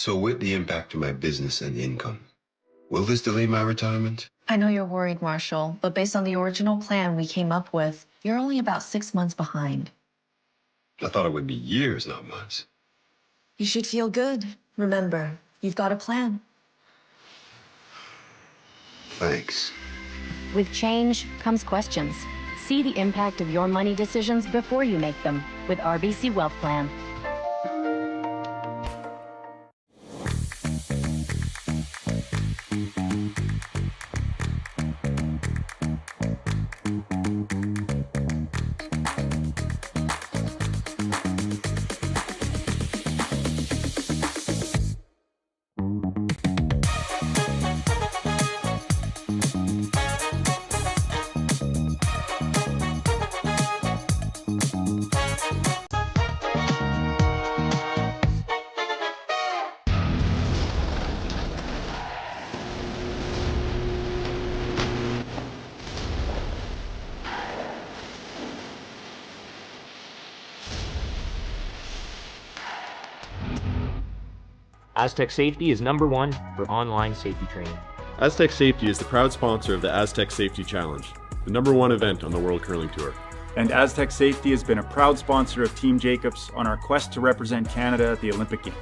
So with the impact to my business and income, will this delay my retirement? I know you're worried, Marshall, but based on the original plan we came up with, you're only about 6 months behind. I thought it would be years, not months. You should feel good. Remember, you've got a plan. Thanks. With change comes questions. See the impact of your money decisions before you make them with RBC Wealth Plan. Aztec Safety is #1 for online safety training. Aztec Safety is the proud sponsor of the Aztec Safety Challenge, the #1 event on the World Curling Tour. And Aztec Safety has been a proud sponsor of Team Jacobs on our quest to represent Canada at the Olympic Games.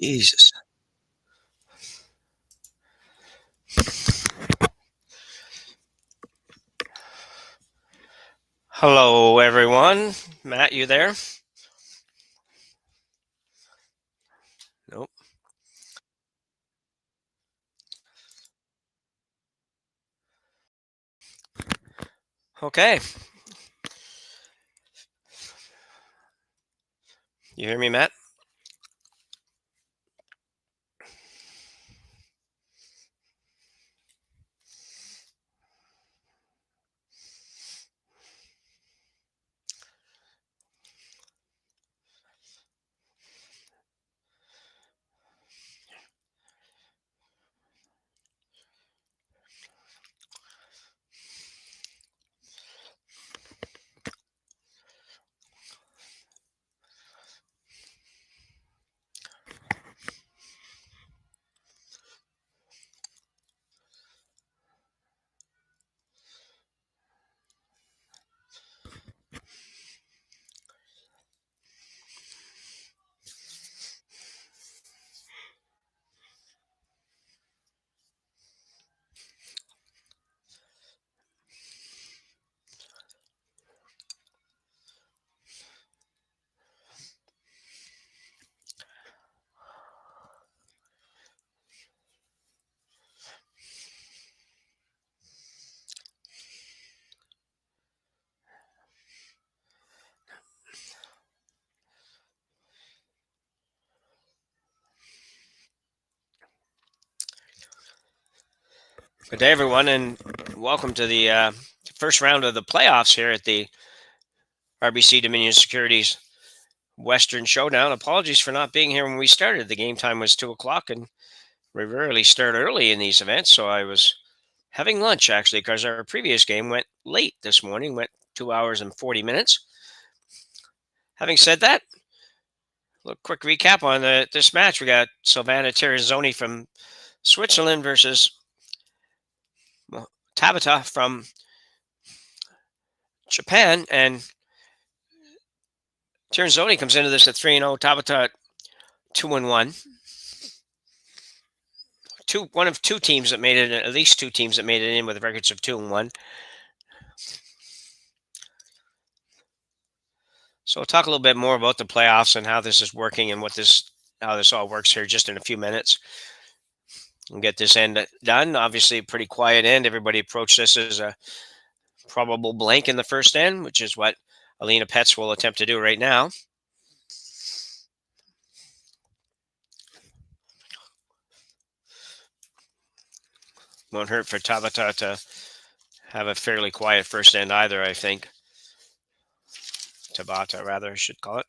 Jesus. Hello, everyone. Matt, you there? Nope. Okay. You hear me, Matt? Good day, everyone, and welcome to the first round of the playoffs here at the RBC Dominion Securities Western Showdown. Apologies for not being here when we started. The game time was 2 o'clock, and we rarely start early in these events, so I was having lunch, actually, because our previous game went late this morning, went 2 hours and 40 minutes. Having said that, a quick recap on this match. We got Silvana Tirinzoni from Switzerland versus Tabata from Japan, and Tirinzoni comes into this at 3-0. Tabata 2-1. One of two teams that made it, at least two teams that made it in with records of 2-1. So we'll talk a little bit more about the playoffs and how this is working and how this all works here just in a few minutes. We'll get this end done. Obviously, a pretty quiet end. Everybody approached this as a probable blank in the first end, which is what Alina Petz will attempt to do right now. Won't hurt for Tabata to have a fairly quiet first end either, I think. Tabata, rather, I should call it.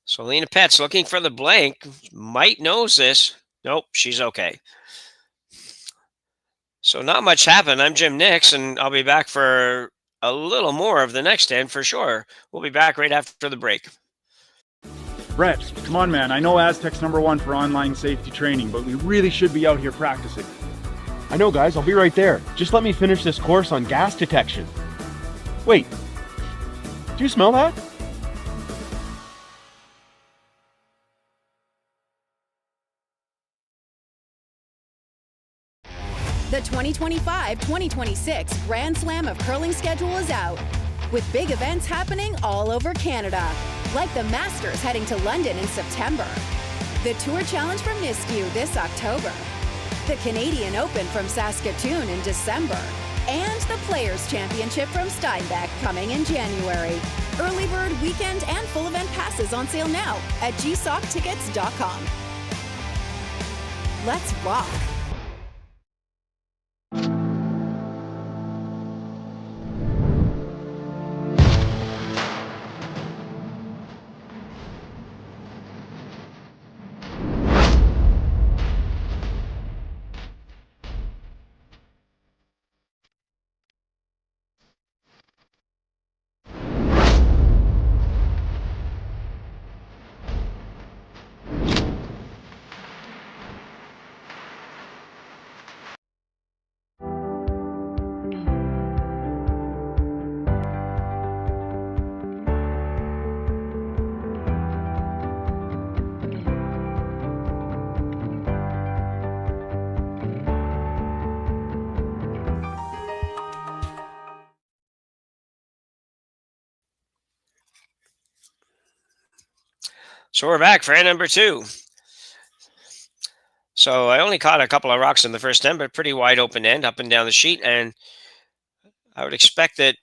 So Alina Petz looking for the blank. Might knows this. Nope, she's okay. So not much happened. I'm Jim Nix, and I'll be back for a little more of the next end for sure. We'll be back right after the break. Brett, come on, man. I know Aztec's #1 for online safety training, but we really should be out here practicing. I know, guys. I'll be right there. Just let me finish this course on gas detection. Wait. Do you smell that? The 2025-2026 Grand Slam of Curling schedule is out, with big events happening all over Canada, like the Masters heading to London in September, the Tour Challenge from Nisku this October, the Canadian Open from Saskatchewan in December, and the Players' Championship from Steinbeck coming in January. Early bird weekend and full event passes on sale now at gsoctickets.com. Let's rock! So we're back for end number 2. So I only caught a couple of rocks in the first end, but pretty wide open end up and down the sheet. And I would expect that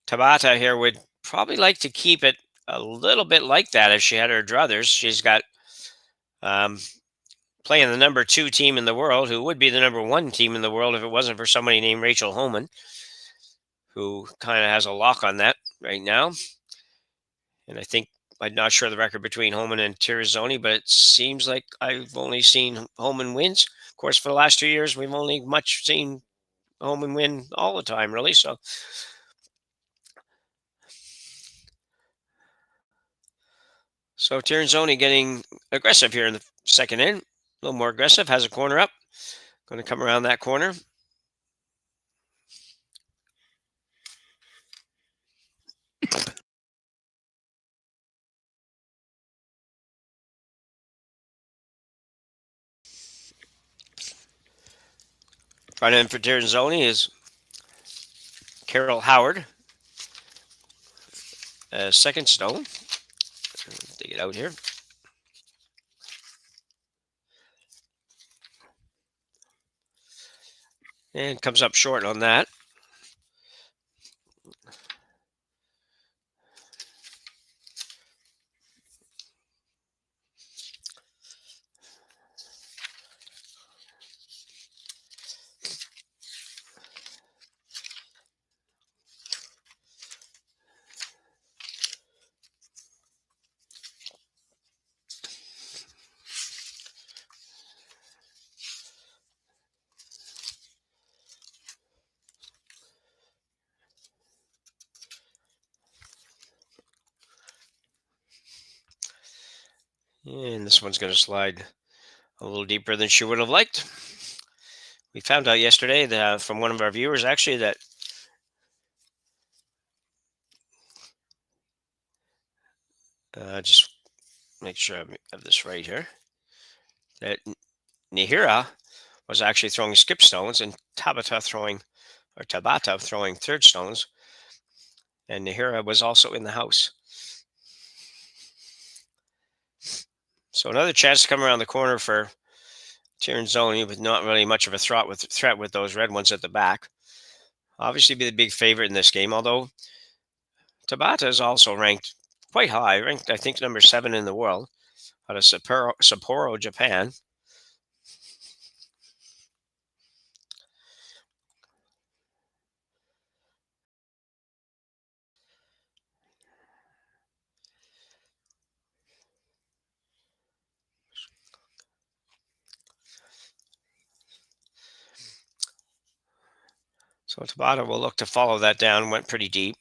Tabata here would probably like to keep it a little bit like that if she had her druthers. She's got playing the number 2 team in the world, who would be the number 1 team in the world if it wasn't for somebody named Rachel Homan, who kind of has a lock on that right now. And I think, I'm not sure the record between Homan and Tirinzoni, but it seems like I've only seen Homan wins. Of course, for the last 2 years, we've only much seen Homan win all the time, really. So Tirinzoni getting aggressive here in the second end. A little more aggressive, has a corner up. Going to come around that corner. Front end for Tirinzoni is Carol Howard. Second stone. Dig it out here. And comes up short on that. And this one's going to slide a little deeper than she would have liked. We found out yesterday that from one of our viewers, actually, that just make sure I have this right here, that Nihira was actually throwing skip stones and Tabata throwing third stones. And Nihira was also in the house. So another chance to come around the corner for Tirinzoni, with not really much of a threat with those red ones at the back. Obviously be the big favorite in this game, although Tabata is also ranked quite high, ranked I think number 7 in the world out of Sapporo, Japan. So Tabata will look to follow that down, went pretty deep.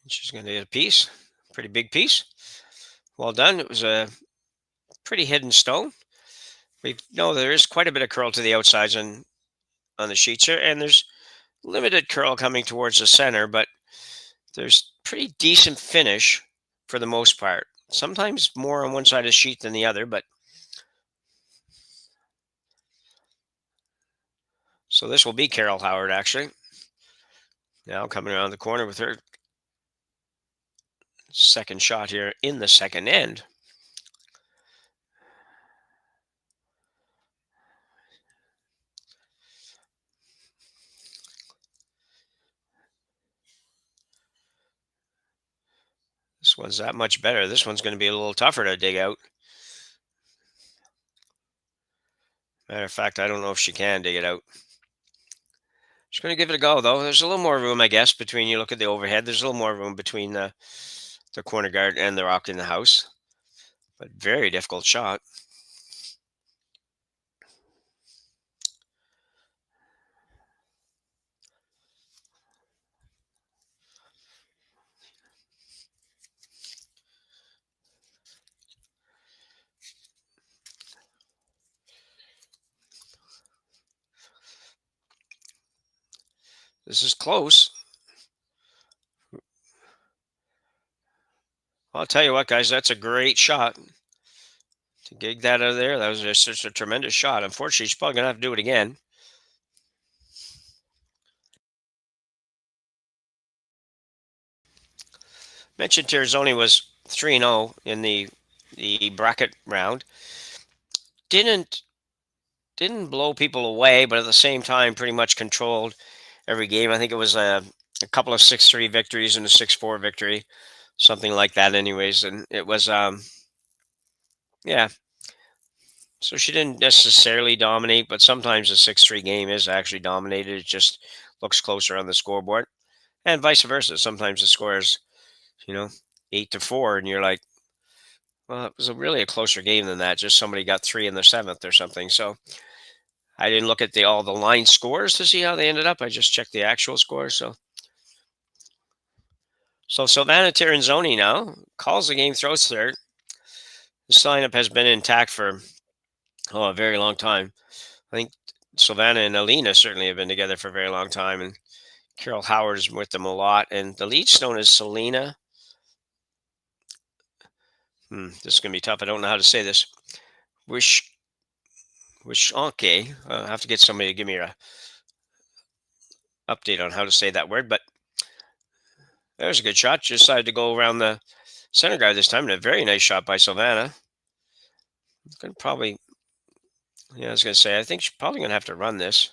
She's going to get a piece, pretty big piece. Well done. It was a pretty hidden stone. We know there is quite a bit of curl to the outsides on the sheets here, and there's limited curl coming towards the center, but there's pretty decent finish for the most part. Sometimes more on one side of the sheet than the other, but so this will be Carol Howard actually. Now coming around the corner with her second shot here in the second end. This one's that much better. This one's going to be a little tougher to dig out. Matter of fact, I don't know if she can dig it out. Just going to give it a go, though. There's a little more room, I guess, between, you look at the overhead, there's a little more room between the corner guard and the rock in the house. But very difficult shot. This is close. I'll tell you what, guys, that's a great shot. To gig that out of there, that was just a tremendous shot. Unfortunately, she's probably going to have to do it again. Mentioned Tirinzoni was 3-0 in the bracket round. Didn't blow people away, but at the same time, pretty much controlled every game. I think it was a couple of 6-3 victories and a 6-4 victory, something like that anyways. And it was, yeah. So she didn't necessarily dominate, but sometimes a 6-3 game is actually dominated. It just looks closer on the scoreboard. And vice versa. Sometimes the score is, 8-4, and you're like, well, it was really a closer game than that. Just somebody got 3 in the 7th or something. So I didn't look at all the line scores to see how they ended up. I just checked the actual scores. So Silvana Tirinzoni now calls the game, throws third. This lineup has been intact for a very long time. I think Silvana and Alina certainly have been together for a very long time, and Carol Howard is with them a lot. And the lead stone is Selena. This is going to be tough. I don't know how to say this. Wishanke. I have to get somebody to give me a update on how to say that word, but there's a good shot. Just decided to go around the center guard this time, and a very nice shot by Silvana. Going to probably, I was going to say, I think she's probably going to have to run this.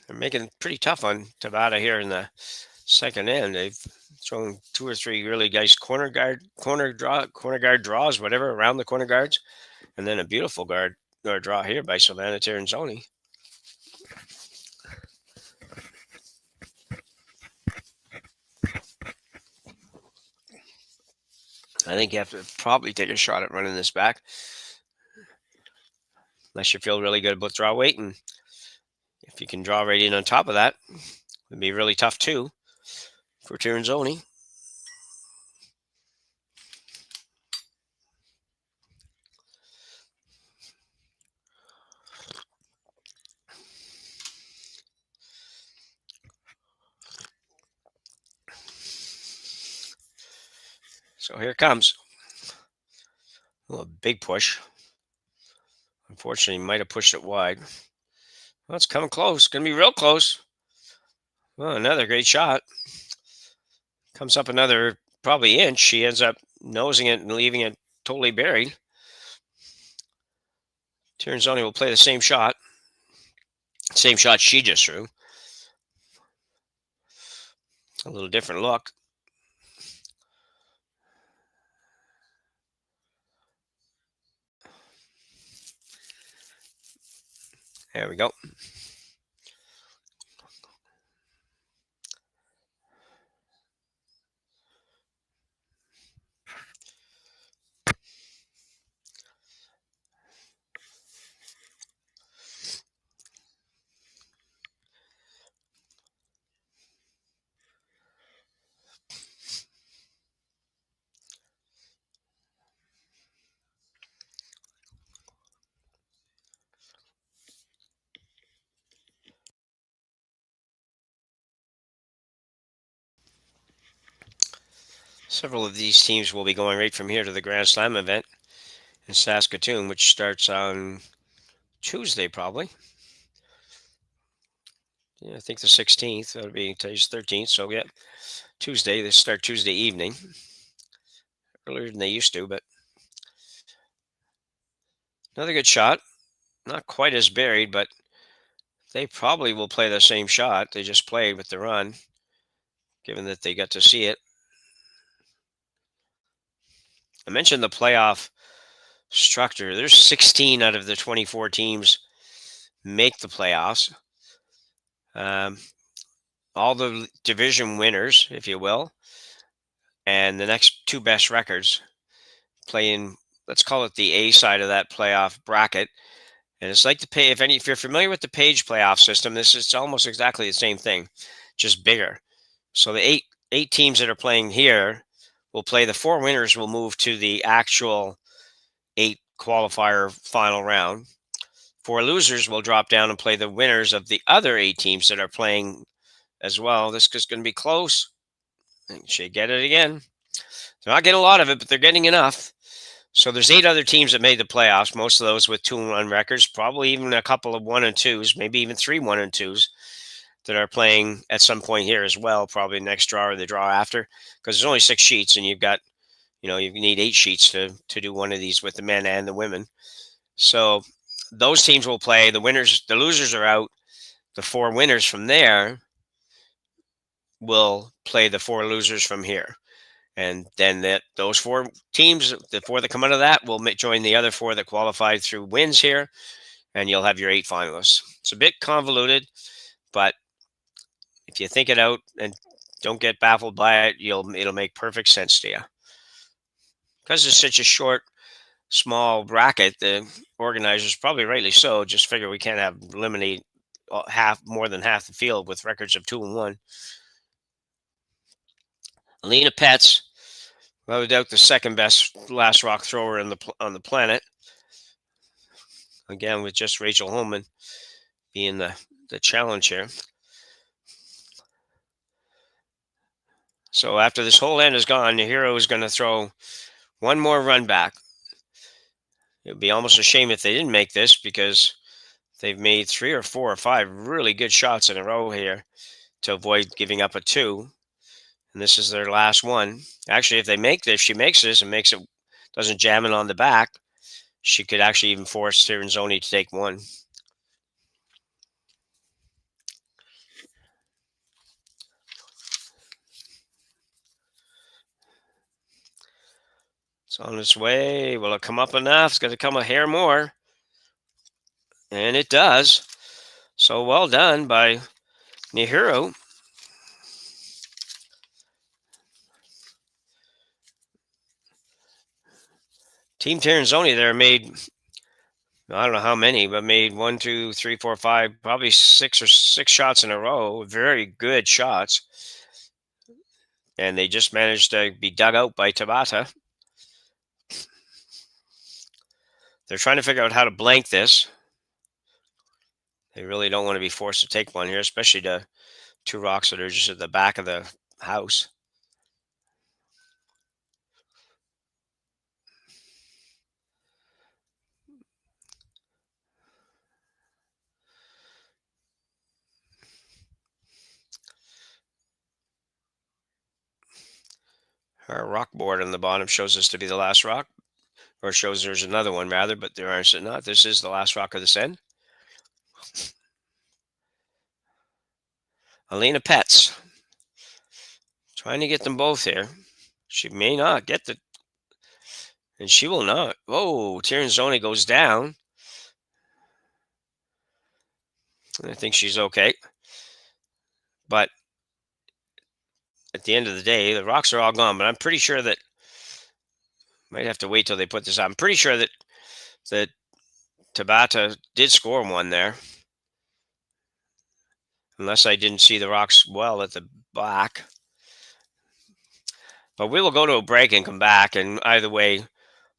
They're making it pretty tough on Tabata here in the second end. They've thrown 2 or 3 really nice corner guard draws, whatever, around the corner guards, and then a beautiful guard or draw here by Silvana Tirinzoni. I think you have to probably take a shot at running this back, unless you feel really good about draw weight, and if you can draw right in on top of that, it'd be really tough too for Tirinzoni. So here it comes. A big push. Unfortunately, might have pushed it wide. Well, it's coming close. Going to be real close. Well, another great shot. Comes up another probably inch. She ends up nosing it and leaving it totally buried. Tirinzoni will play the same shot. Same shot she just threw. A little different look. There we go. Several of these teams will be going right from here to the Grand Slam event in Saskatchewan, which starts on Tuesday probably. Yeah, I think the 16th. That'll be today's 13th. So yeah, Tuesday. They start Tuesday evening. Earlier than they used to, but another good shot. Not quite as buried, but they probably will play the same shot they just played with the run, given that they got to see it. I mentioned the playoff structure. There's 16 out of the 24 teams make the playoffs. All the division winners, if you will, and the next 2 best records play in, let's call it the A side of that playoff bracket. And it's like if you're familiar with the Page playoff system, it's almost exactly the same thing, just bigger. So the eight teams that are playing here will play. The 4 winners will move to the actual 8 qualifier final round. 4 losers will drop down and play the winners of the other 8 teams that are playing as well. This is going to be close. Should get it again. They're not getting a lot of it, but they're getting enough. So there's 8 other teams that made the playoffs, most of those with 2-1 records, probably even a couple of 1-2s, maybe even 3 1-2s that are playing at some point here as well, probably next draw or the draw after, because there's only 6 sheets and you've got, you need 8 sheets to do one of these with the men and the women. So those teams will play. The losers are out. The 4 winners from there will play the 4 losers from here. And then those 4 teams, the 4 that come out of that, will join the other 4 that qualified through wins here, and you'll have your 8 finalists. It's a bit convoluted, but if you think it out and don't get baffled by it, it'll make perfect sense to you. Because it's such a short, small bracket, the organizers, probably rightly so, just figure we can't eliminate more than half the field with records of 2-1. Alina Petz, without doubt the second best last rock thrower on the planet. Again, with just Rachel Holman being the challenge here. So after this whole end is gone, the hero is going to throw one more run back. It would be almost a shame if they didn't make this, because they've made 3 or 4 or 5 really good shots in a row here to avoid giving up a 2. And this is their last one. Actually, if she makes this and doesn't jam it on the back, she could actually even force Tirinzoni to take 1. It's on its way. Will it come up enough? It's going to come a hair more. And it does. So well done by Nihiro. Team Tirinzoni there made, I don't know how many, but made 1, 2, 3, 4, 5, probably 6 shots in a row. Very good shots. And they just managed to be dug out by Tabata. They're trying to figure out how to blank this. They really don't want to be forced to take one here, especially the 2 rocks that are just at the back of the house. Our rock board on the bottom shows this to be the last rock, or shows there's another one rather, but there aren't not. This is the last rock of this end. Alina Petz trying to get them both here. She may not get and she will not. Whoa, Tirinzoni goes down. I think she's okay. But at the end of the day, the rocks are all gone, but I'm pretty sure that, might have to wait till they put this up. I'm pretty sure that Tabata did score 1 there. Unless I didn't see the rocks well at the back. But we will go to a break and come back, and either way,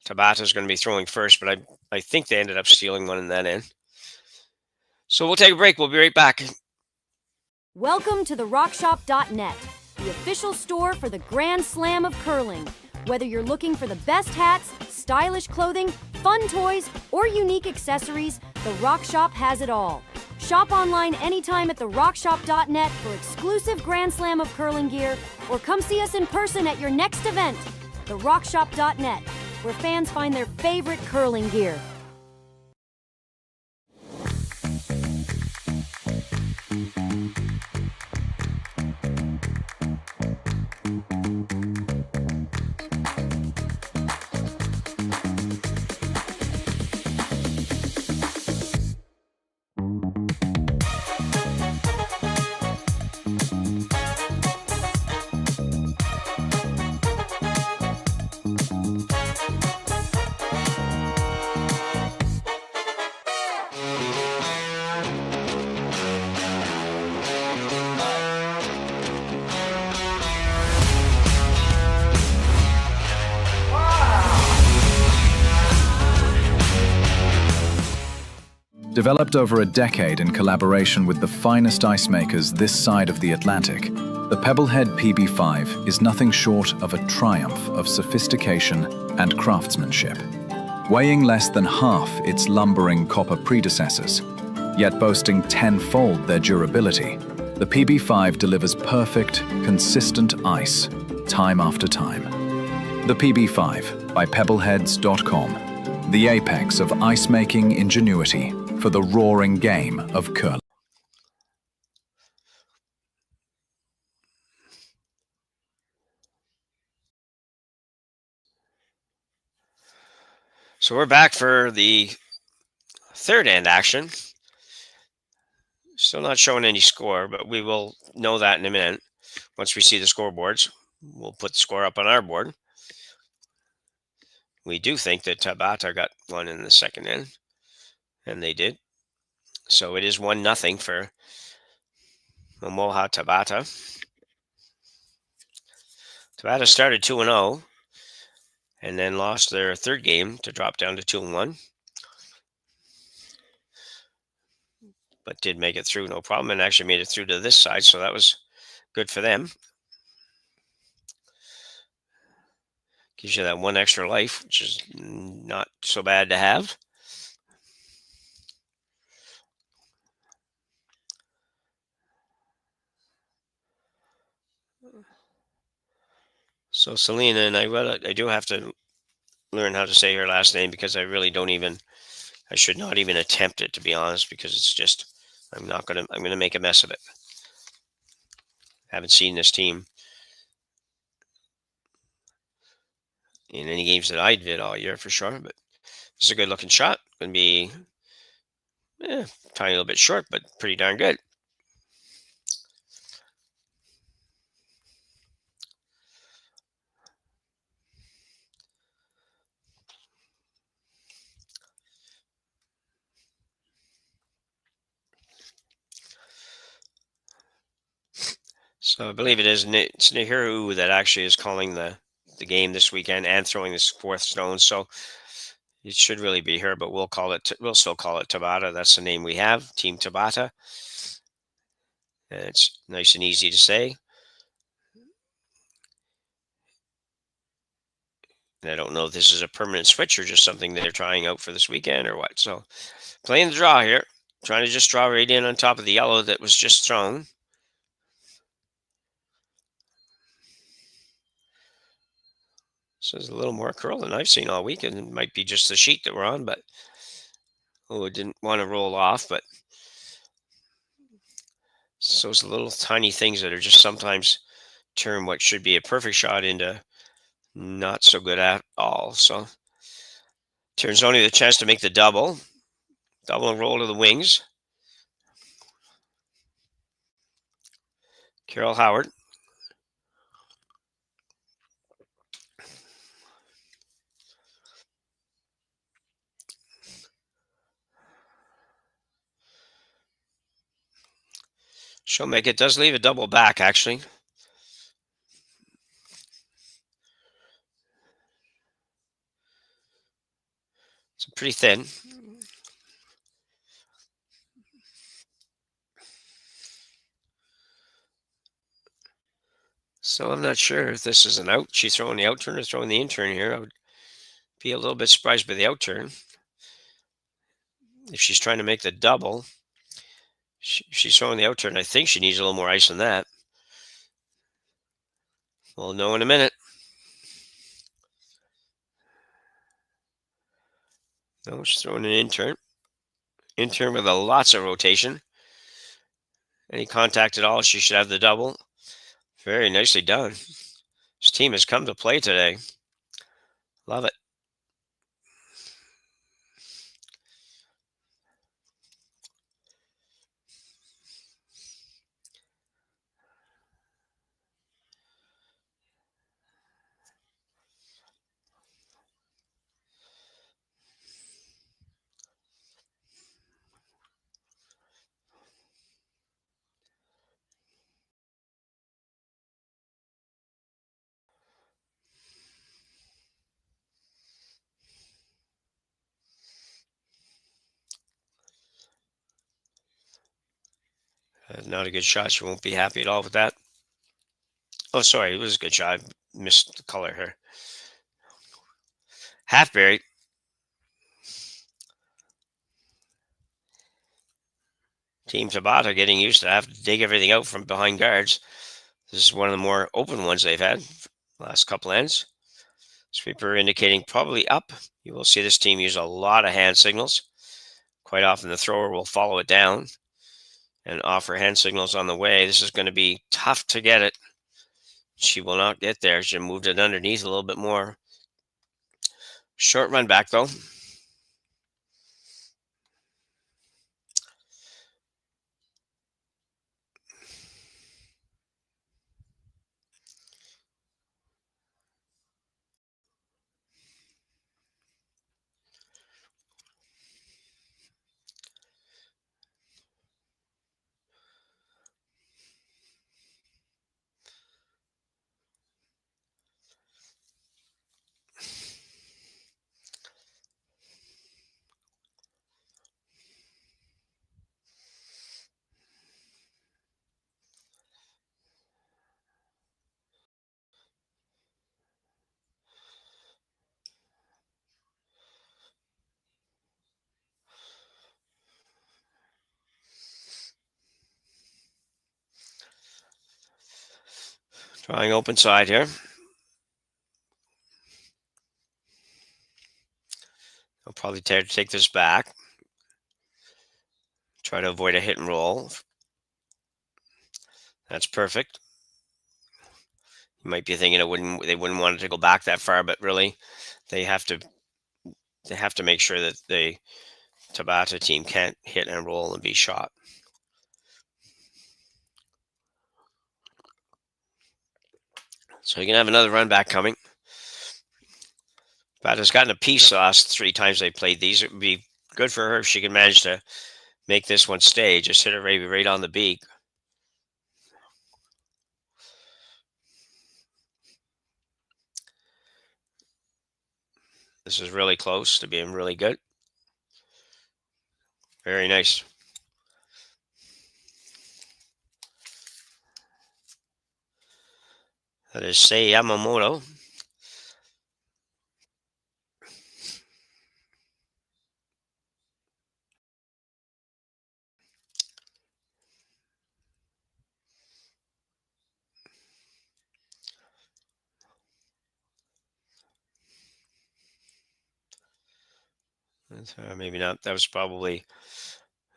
Tabata's going to be throwing first, but I think they ended up stealing one in that end. So we'll take a break. We'll be right back. Welcome to the rockshop.net, the official store for the Grand Slam of curling. Whether you're looking for the best hats, stylish clothing, fun toys, or unique accessories, the Rock Shop has it all. Shop online anytime at therockshop.net for exclusive Grand Slam of curling gear, or come see us in person at your next event. Therockshop.net, where fans find their favorite curling gear. Developed over a decade in collaboration with the finest ice makers this side of the Atlantic, the Pebblehead PB5 is nothing short of a triumph of sophistication and craftsmanship. Weighing less than half its lumbering copper predecessors, yet boasting tenfold their durability, the PB5 delivers perfect, consistent ice, time after time. The PB5 by Pebbleheads.com, the apex of ice-making ingenuity for the roaring game of curling. So we're back for the third end action. Still not showing any score, but we will know that in a minute. Once we see the scoreboards, we'll put the score up on our board. We do think that Tabata got one in the second end, and they did. So it is 1-0 for Momoha Tabata. Tabata started 2-0 and then lost their third game to drop down to 2-1. But did make it through no problem, and actually made it through to this side, so that was good for them. Gives you that one extra life, which is not so bad to have. So Selena, and I do have to learn how to say her last name because I really don't even, I should not even attempt it, to be honest, because it's just, I'm going to make a mess of it. Haven't seen this team in any games that I did all year for sure, but it's a good looking shot. Going to be tiny little bit short, but pretty darn good. So I believe it is it's Nahiru that actually is calling the game this weekend and throwing this fourth stone. So it should really be her, but we'll still call it Tabata. That's the name we have, Team Tabata. And it's nice and easy to say. And I don't know if this is a permanent switch or just something they're trying out for this weekend or what. So playing the draw here, trying to just draw right in on top of the yellow that was just thrown. So there's a little more curl than I've seen all week, and it might be just the sheet that we're on, but it didn't want to roll off. But so it's little tiny things that are just sometimes turn what should be a perfect shot into not so good at all. So Tirinzoni the chance to make the double and roll to the wings. Carol Howard. She'll make it. Does leave a double back, actually. It's pretty thin. So I'm not sure if this is an out. She's throwing the out turn or throwing the in turn here. I would be a little bit surprised by the out turn. If she's trying to make the double, she's throwing the out turn. I think she needs a little more ice than that. We'll know in a minute. No, she's throwing an in turn. In turn with lots of rotation. Any contact at all, she should have the double. Very nicely done. This team has come to play today. Love it. Not a good shot. She won't be happy at all with that. Oh, sorry. It was a good shot. I missed the color here. Half buried. Team Tabata getting used to have to dig everything out from behind guards. This is one of the more open ones they've had last couple ends. Sweeper indicating probably up. You will see this team use a lot of hand signals. Quite often the thrower will follow it down and offer hand signals on the way. This is going to be tough to get it. She will not get there. She moved it underneath a little bit more. Short run back though. Trying open side here. I'll probably take this back. Try to avoid a hit and roll. That's perfect. You might be thinking they wouldn't want it to go back that far, but really they have to make sure that the Tabata team can't hit and roll and be shot. So you can have another run back coming. Tabata's gotten a piece the last 3 times they played these. It would be good for her if she can manage to make this one stay. Just hit it right on the beak. This is really close to being really good. Very nice. That is Sei Yamamoto. Maybe not. That was probably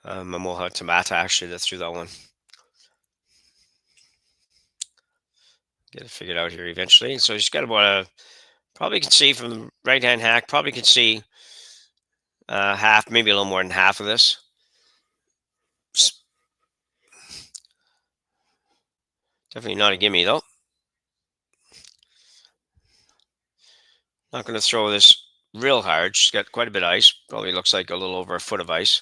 Momoha Tabata actually that threw that one. Get it figured out here eventually. So she's got about probably can see from the right hand hack, probably can see half, maybe a little more than half of this. Definitely not a gimme though. Not going to throw this real hard. She's got quite a bit of ice. Probably looks like a little over a foot of ice.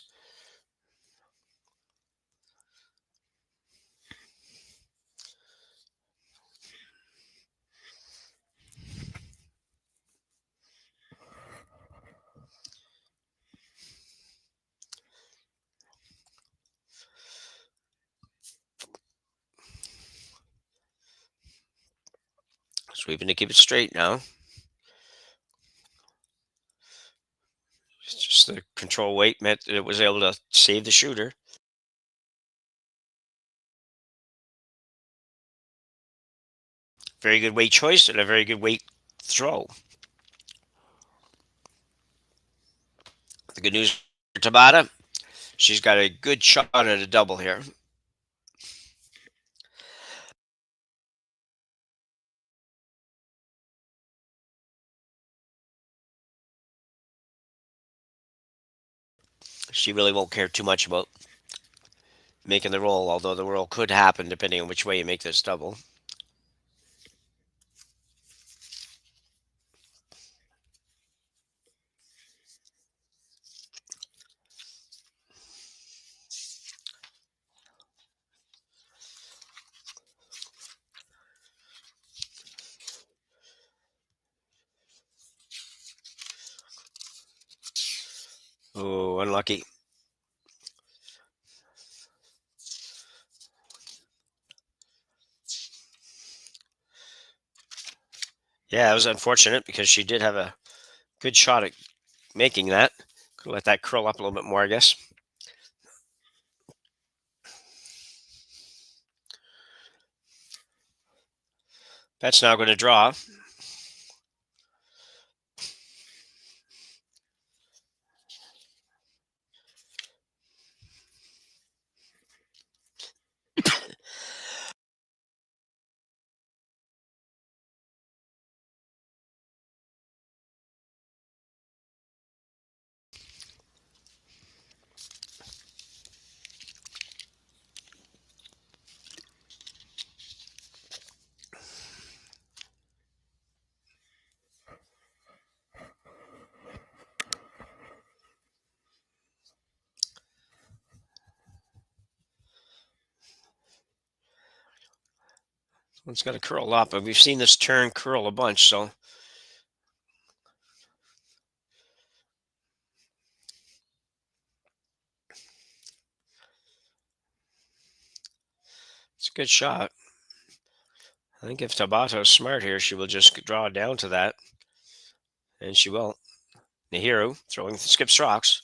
Sweeping to keep it straight now. It's just the control weight meant that it was able to save the shooter. Very good weight choice and a very good weight throw. The good news for Tabata, she's got a good shot at a double here. She really won't care too much about making the roll, although the roll could happen depending on which way you make this double. Oh, unlucky. Yeah, it was unfortunate because she did have a good shot at making that. Could let that curl up a little bit more, I guess. That's now going to draw. It's going to curl up, but we've seen this turn curl a bunch, so it's a good shot. I think if Tabata is smart here, she will just draw down to that, and she will. Nahiru throwing skips rocks.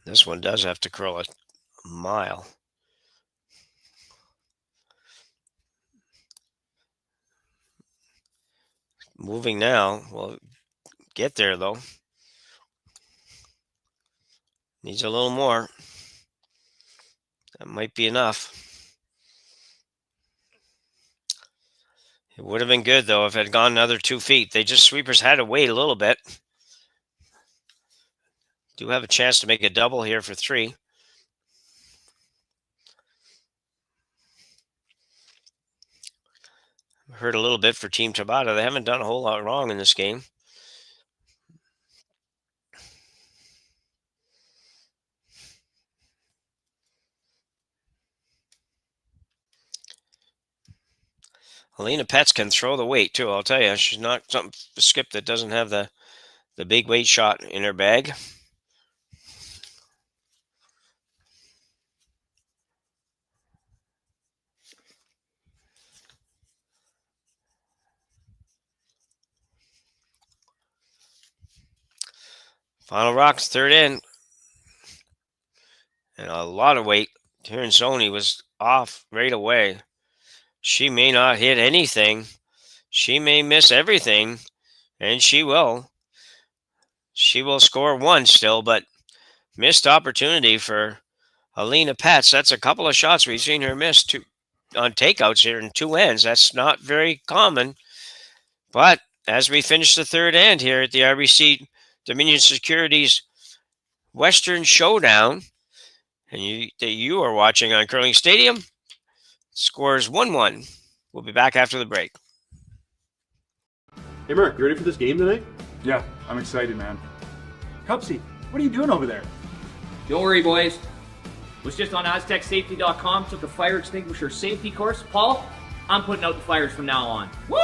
This one does have to curl a mile. Moving now. Well, get there, though. Needs a little more. That might be enough. It would have been good, though, if it had gone another 2 feet. Sweepers had to wait a little bit. Do have a chance to make a double here for 3. Hurt a little bit for Team Tabata. They haven't done a whole lot wrong in this game. Helena Petz can throw the weight, too. I'll tell you, she's not a skip that doesn't have the big weight shot in her bag. Final rocks, third in. And a lot of weight. Tirinzoni was off right away. She may not hit anything. She may miss everything. And she will. She will score 1 still, but missed opportunity for Helena Petz. That's a couple of shots we've seen her miss on takeouts here in 2 ends. That's not very common. But as we finish the third end here at the RBC Dominion Securities Western Showdown, and you are watching on Curling Stadium, scores 1-1. We'll be back after the break. Hey, Mark, you ready for this game tonight? Yeah, I'm excited, man. Cupsy, what are you doing over there? Don't worry, boys. Was just on AztecSafety.com, took a fire extinguisher safety course. Paul, I'm putting out the fires from now on. Woo!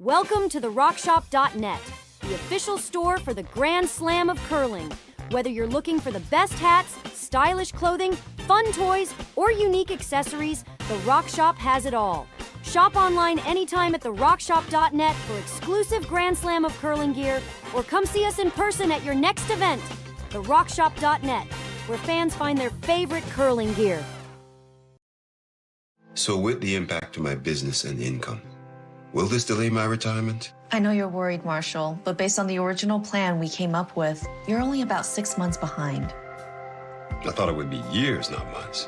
Welcome to the RockShop.net, the official store for the Grand Slam of curling. Whether you're looking for the best hats, stylish clothing, fun toys, or unique accessories, the Rock Shop has it all. Shop online anytime at therockshop.net for exclusive Grand Slam of curling gear, or come see us in person at your next event. Therockshop.net, where fans find their favorite curling gear. So with the impact to my business and income, will this delay my retirement? I know you're worried, Marshall, but based on the original plan we came up with, you're only about 6 months behind. I thought it would be years, not months.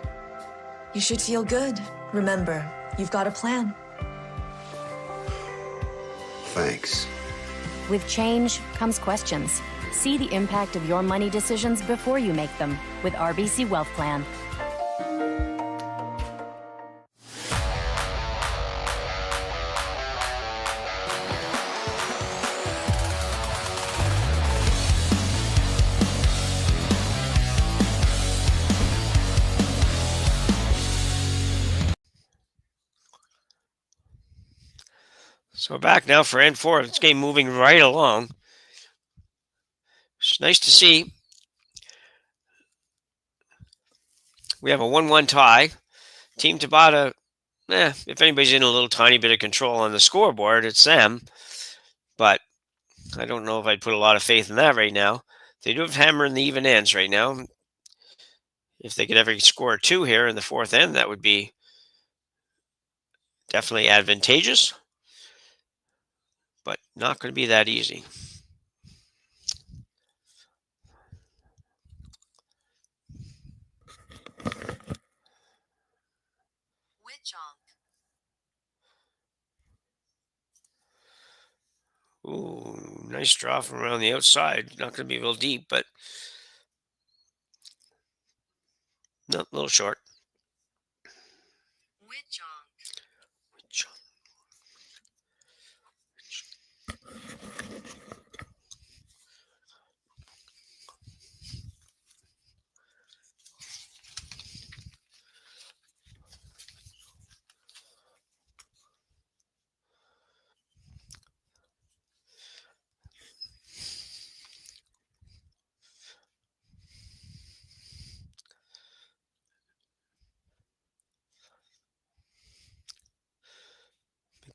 You should feel good. Remember, you've got a plan. Thanks. With change comes questions. See the impact of your money decisions before you make them with RBC Wealth Plan. So we're back now for end 4. This game moving right along. It's nice to see. We have a 1-1 tie. Team Tabata, if anybody's in a little tiny bit of control on the scoreboard, it's them. But I don't know if I'd put a lot of faith in that right now. They do have hammer in the even ends right now. If they could ever score 2 here in the 4th end, that would be definitely advantageous. But not going to be that easy. Ooh, nice draw from around the outside. Not going to be real deep, but a little short.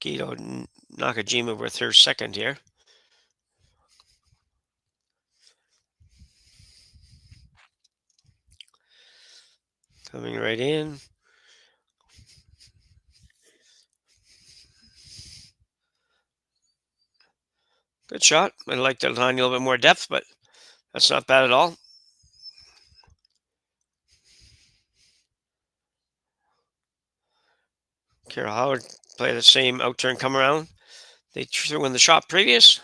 Mikito Nakajima with her second here. Coming right in. Good shot. I'd like to find a little bit more depth, but that's not bad at all. Carol Howard play the same out turn come around. They threw in the shot previous.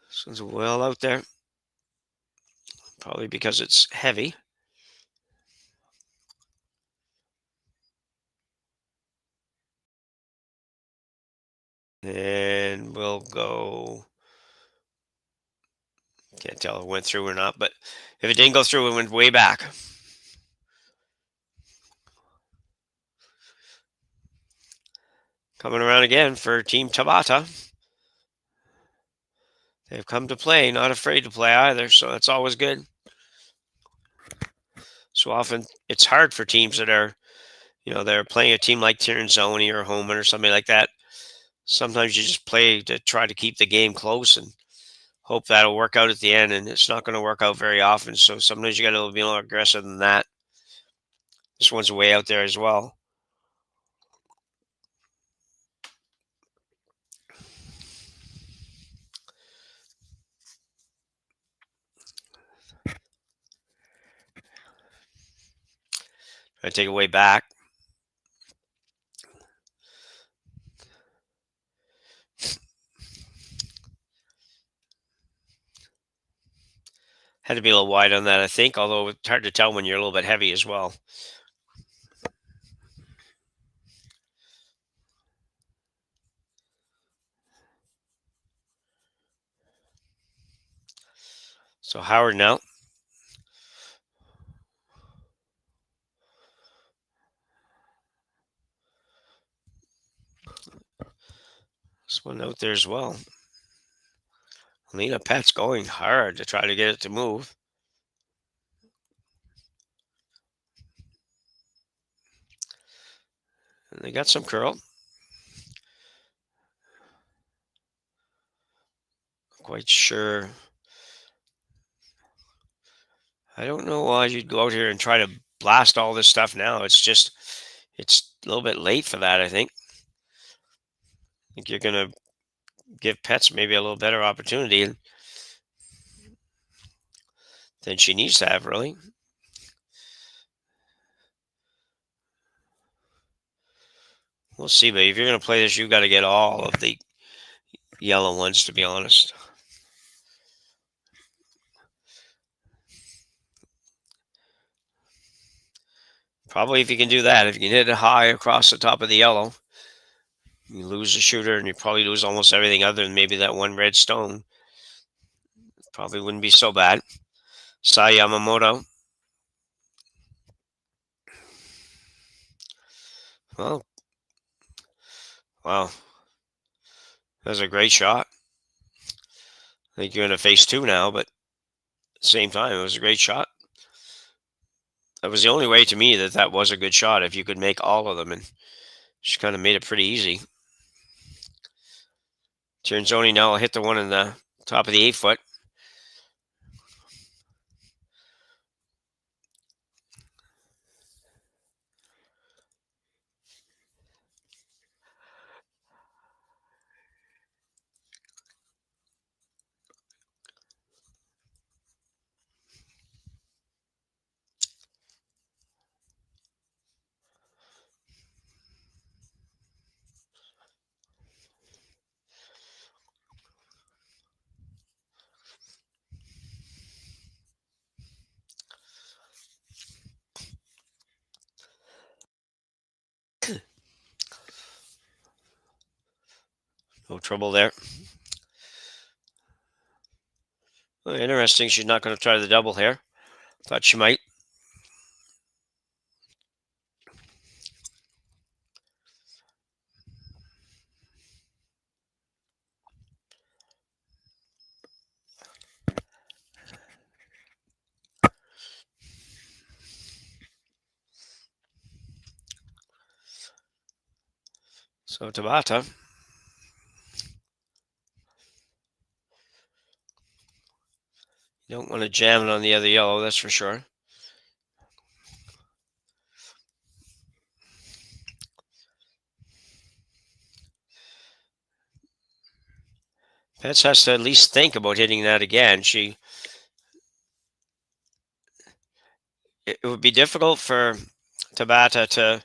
This one's well out there. Probably because it's heavy. And we'll go. Can't tell if it went through or not, but if it didn't go through, it went way back. Coming around again for Team Tabata. They've come to play, not afraid to play either, so that's always good. So often it's hard for teams that are, they're playing a team like Tirinzoni or Homan or something like that. Sometimes you just play to try to keep the game close and hope that'll work out at the end, and it's not going to work out very often. So sometimes you got to be a little aggressive than that. This one's way out there as well. I take it way back. Had to be a little wide on that, I think, although it's hard to tell when you're a little bit heavy as well. So Howard now. This one out there as well. Lena Pet's going hard to try to get it to move. And they got some curl. Quite sure I don't know why you'd go out here and try to blast all this stuff now. It's a little bit late for that, I think. I think you're going to give Pets maybe a little better opportunity than she needs to have, really. We'll see, but if you're going to play this, you've got to get all of the yellow ones, to be honest. Probably if you can do that, if you can hit it high across the top of the yellow, you lose the shooter and you probably lose almost everything other than maybe that one red stone. Probably wouldn't be so bad. Sai Yamamoto. Well, wow. That was a great shot. I think you're going to face two now, but at the same time, it was a great shot. That was the only way to me that was a good shot, if you could make all of them, and she kind of made it pretty easy. Tirinzoni now will hit the one in the top of the 8-foot. No trouble there. Well, interesting. She's not going to try the double here. Thought she might. So Tabata. You don't want to jam it on the other yellow, that's for sure. Pets has to at least think about hitting that again. It would be difficult for Tabata to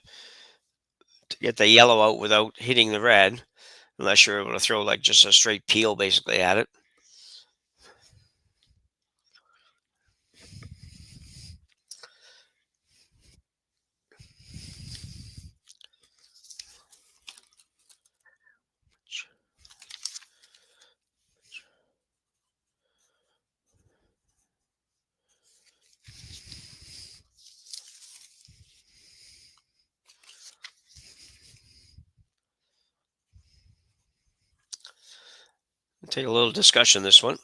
get the yellow out without hitting the red, unless you're able to throw like just a straight peel basically at it. We'll take a little discussion this one.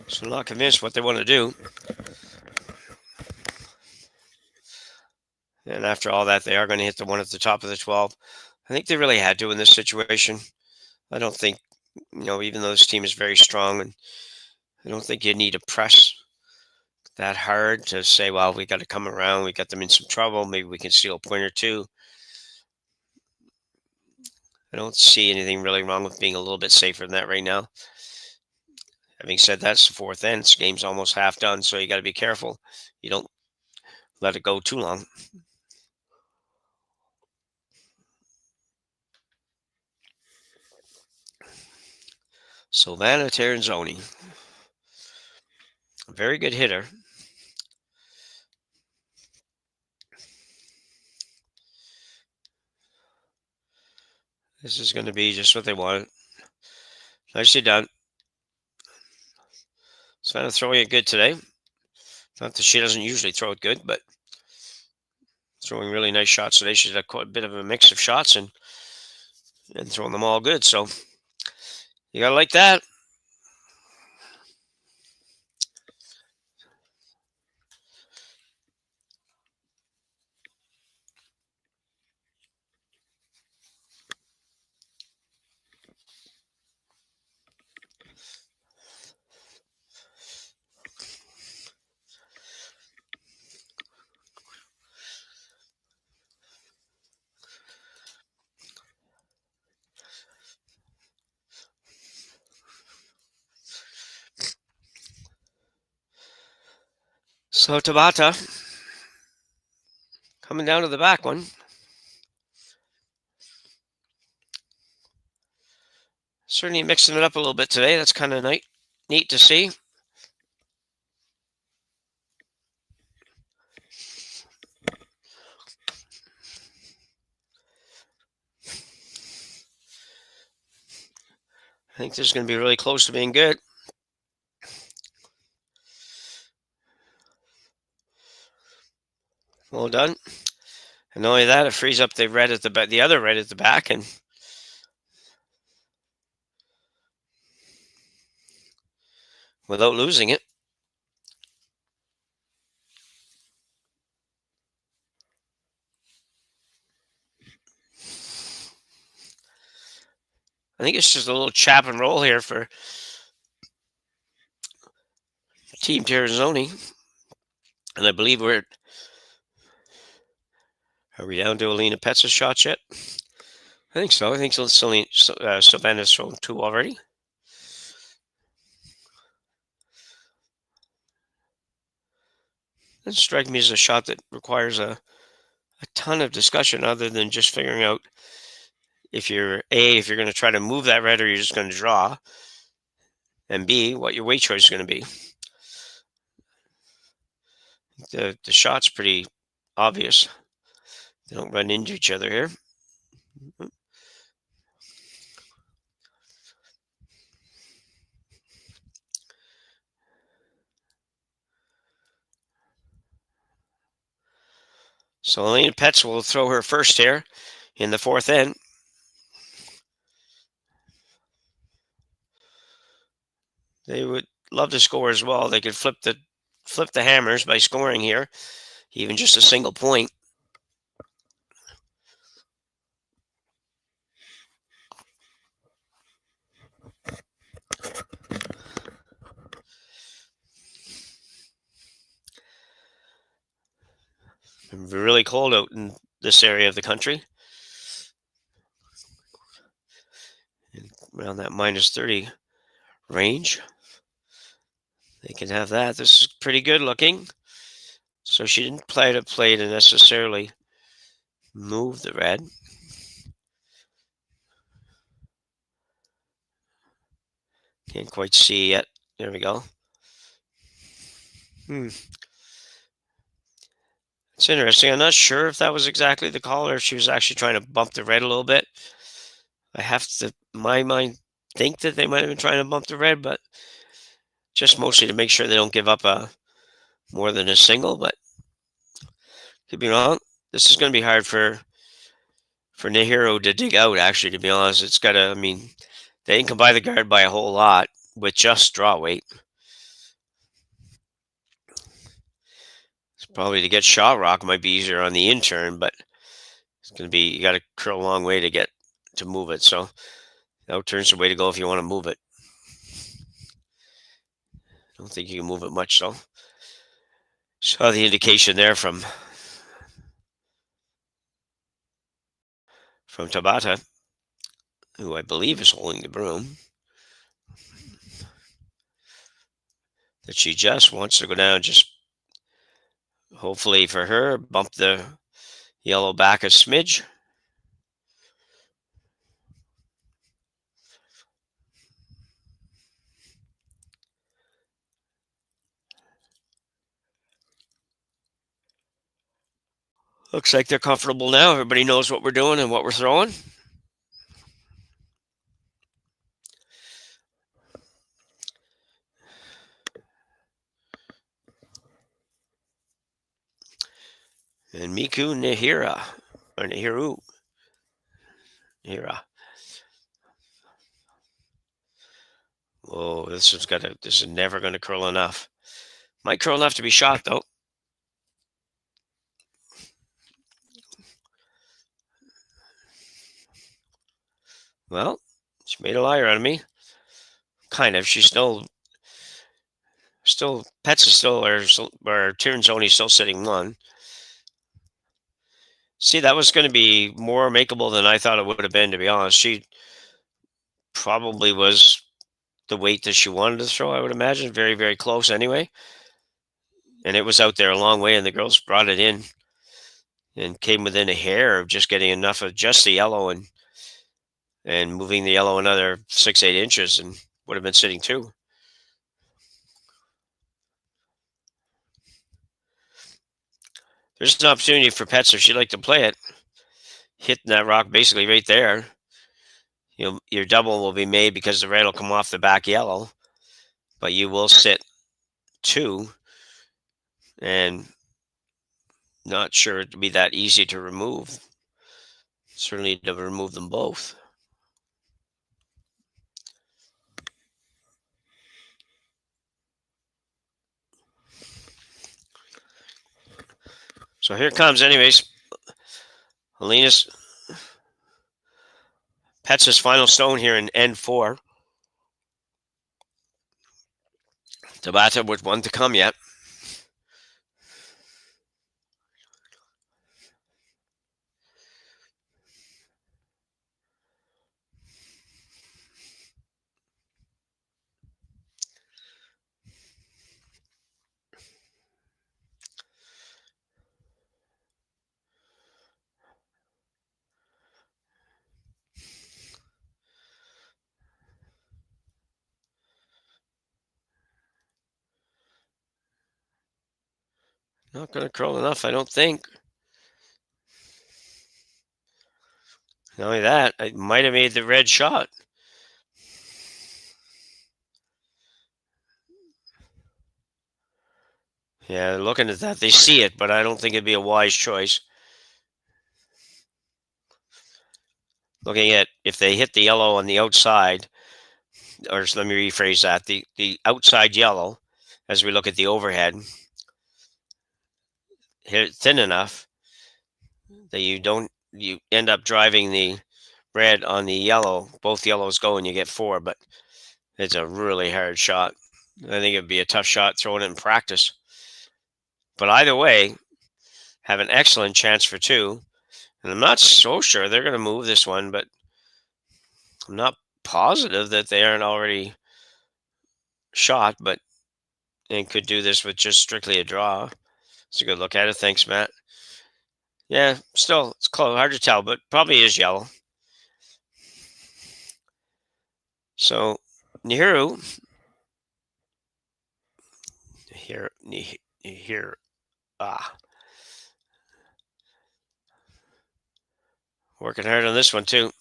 So I'm not convinced what they want to do. And after all that, they are going to hit the one at the top of the 12. I think they really had to in this situation. I don't think, even though this team is very strong, and I don't think you need to press that hard to say, well, we got to come around. We got them in some trouble. Maybe we can steal a point or two. I don't see anything really wrong with being a little bit safer than that right now. Having said that, it's the fourth end. This game's almost half done, so you got to be careful. You don't let it go too long. Silvana Tirinzoni. A very good hitter. This is going to be just what they wanted. Nicely done. Savannah throwing it good today. Not that she doesn't usually throw it good, but throwing really nice shots today. She's had quite a bit of a mix of shots and throwing them all good. So you got to like that. So Tabata coming down to the back one. Certainly mixing it up a little bit today. That's kind of neat to see. I think this is going to be really close to being good. Well done. And not only that, it frees up the red at the back, the other red at the back, and without losing it. I think it's just a little chap and roll here for Team Tirinzoni. And I believe are we down to Alina Petza's shots yet? I think so. I think Silvana's thrown 2 already. Doesn't strike me as a shot that requires a ton of discussion other than just figuring out if you're going to try to move that red or you're just going to draw, and B, what your weight choice is going to be. The shot's pretty obvious. They don't run into each other here. So Alina Petz will throw her first here in the 4th end. They would love to score as well. They could flip the hammers by scoring here, even just a single point. It's really cold out in this area of the country. Around that minus 30 range. They can have that. This is pretty good looking. So she didn't play to necessarily move the red. Can't quite see yet. There we go. It's interesting. I'm not sure if that was exactly the call or if she was actually trying to bump the red a little bit. I have to, in my mind, think that they might have been trying to bump the red, but just mostly to make sure they don't give up more than a single, but could be wrong. This is going to be hard for Nahiro to dig out, actually, to be honest. It's got to, they didn't come by the guard by a whole lot with just draw weight. It's probably to get shot rock might be easier on the in-turn, but it's going to be, you got to curl a long way to move it. So out-turn's the way to go if you want to move it. I don't think you can move it much, though. Saw the indication there from Tabata, who I believe is holding the broom, that she just wants to go down, just hopefully for her, bump the yellow back a smidge. Looks like they're comfortable now. Everybody knows what we're doing and what we're throwing. And Miku Nihira, or Nihiru. Nihira. Oh, this is never gonna curl enough. Might curl enough to be shot though. Well, she made a liar out of me. Kind of. She's still Pets is still, or Tirinzoni still sitting one. See, that was going to be more makeable than I thought it would have been, to be honest. She probably was the weight that she wanted to throw, I would imagine. Very, very close anyway. And it was out there a long way, and the girls brought it in and came within a hair of just getting enough of just the yellow and moving the yellow another 6-8 inches, and would have been sitting two. There's an opportunity for Pets if she'd like to play it. Hitting that rock basically right there. Your double will be made because the red will come off the back yellow, but you will sit two, and not sure it'd be that easy to remove. Certainly to remove them both. So here comes, anyways, Alina's Pets' final stone here in N4. Tabata with one to come yet. Not going to curl enough, I don't think. Not only that, I might have made the red shot. Yeah, looking at that, they see it, but I don't think it'd be a wise choice. Looking at if they hit the yellow on the outside, or let me rephrase that, the outside yellow, as we look at the overhead, hit it thin enough that you end up driving the red on the yellow. Both yellows go and you get four, but it's a really hard shot. I think it'd be a tough shot throwing it in practice. But either way, have an excellent chance for two. And I'm not so sure they're going to move this one, but I'm not positive that they aren't already shot, but and could do this with just strictly a draw. It's a good look at it. Thanks, Matt. Yeah, still, it's close. Hard to tell, but probably is yellow. So, Nihiru. Working hard on this one, too.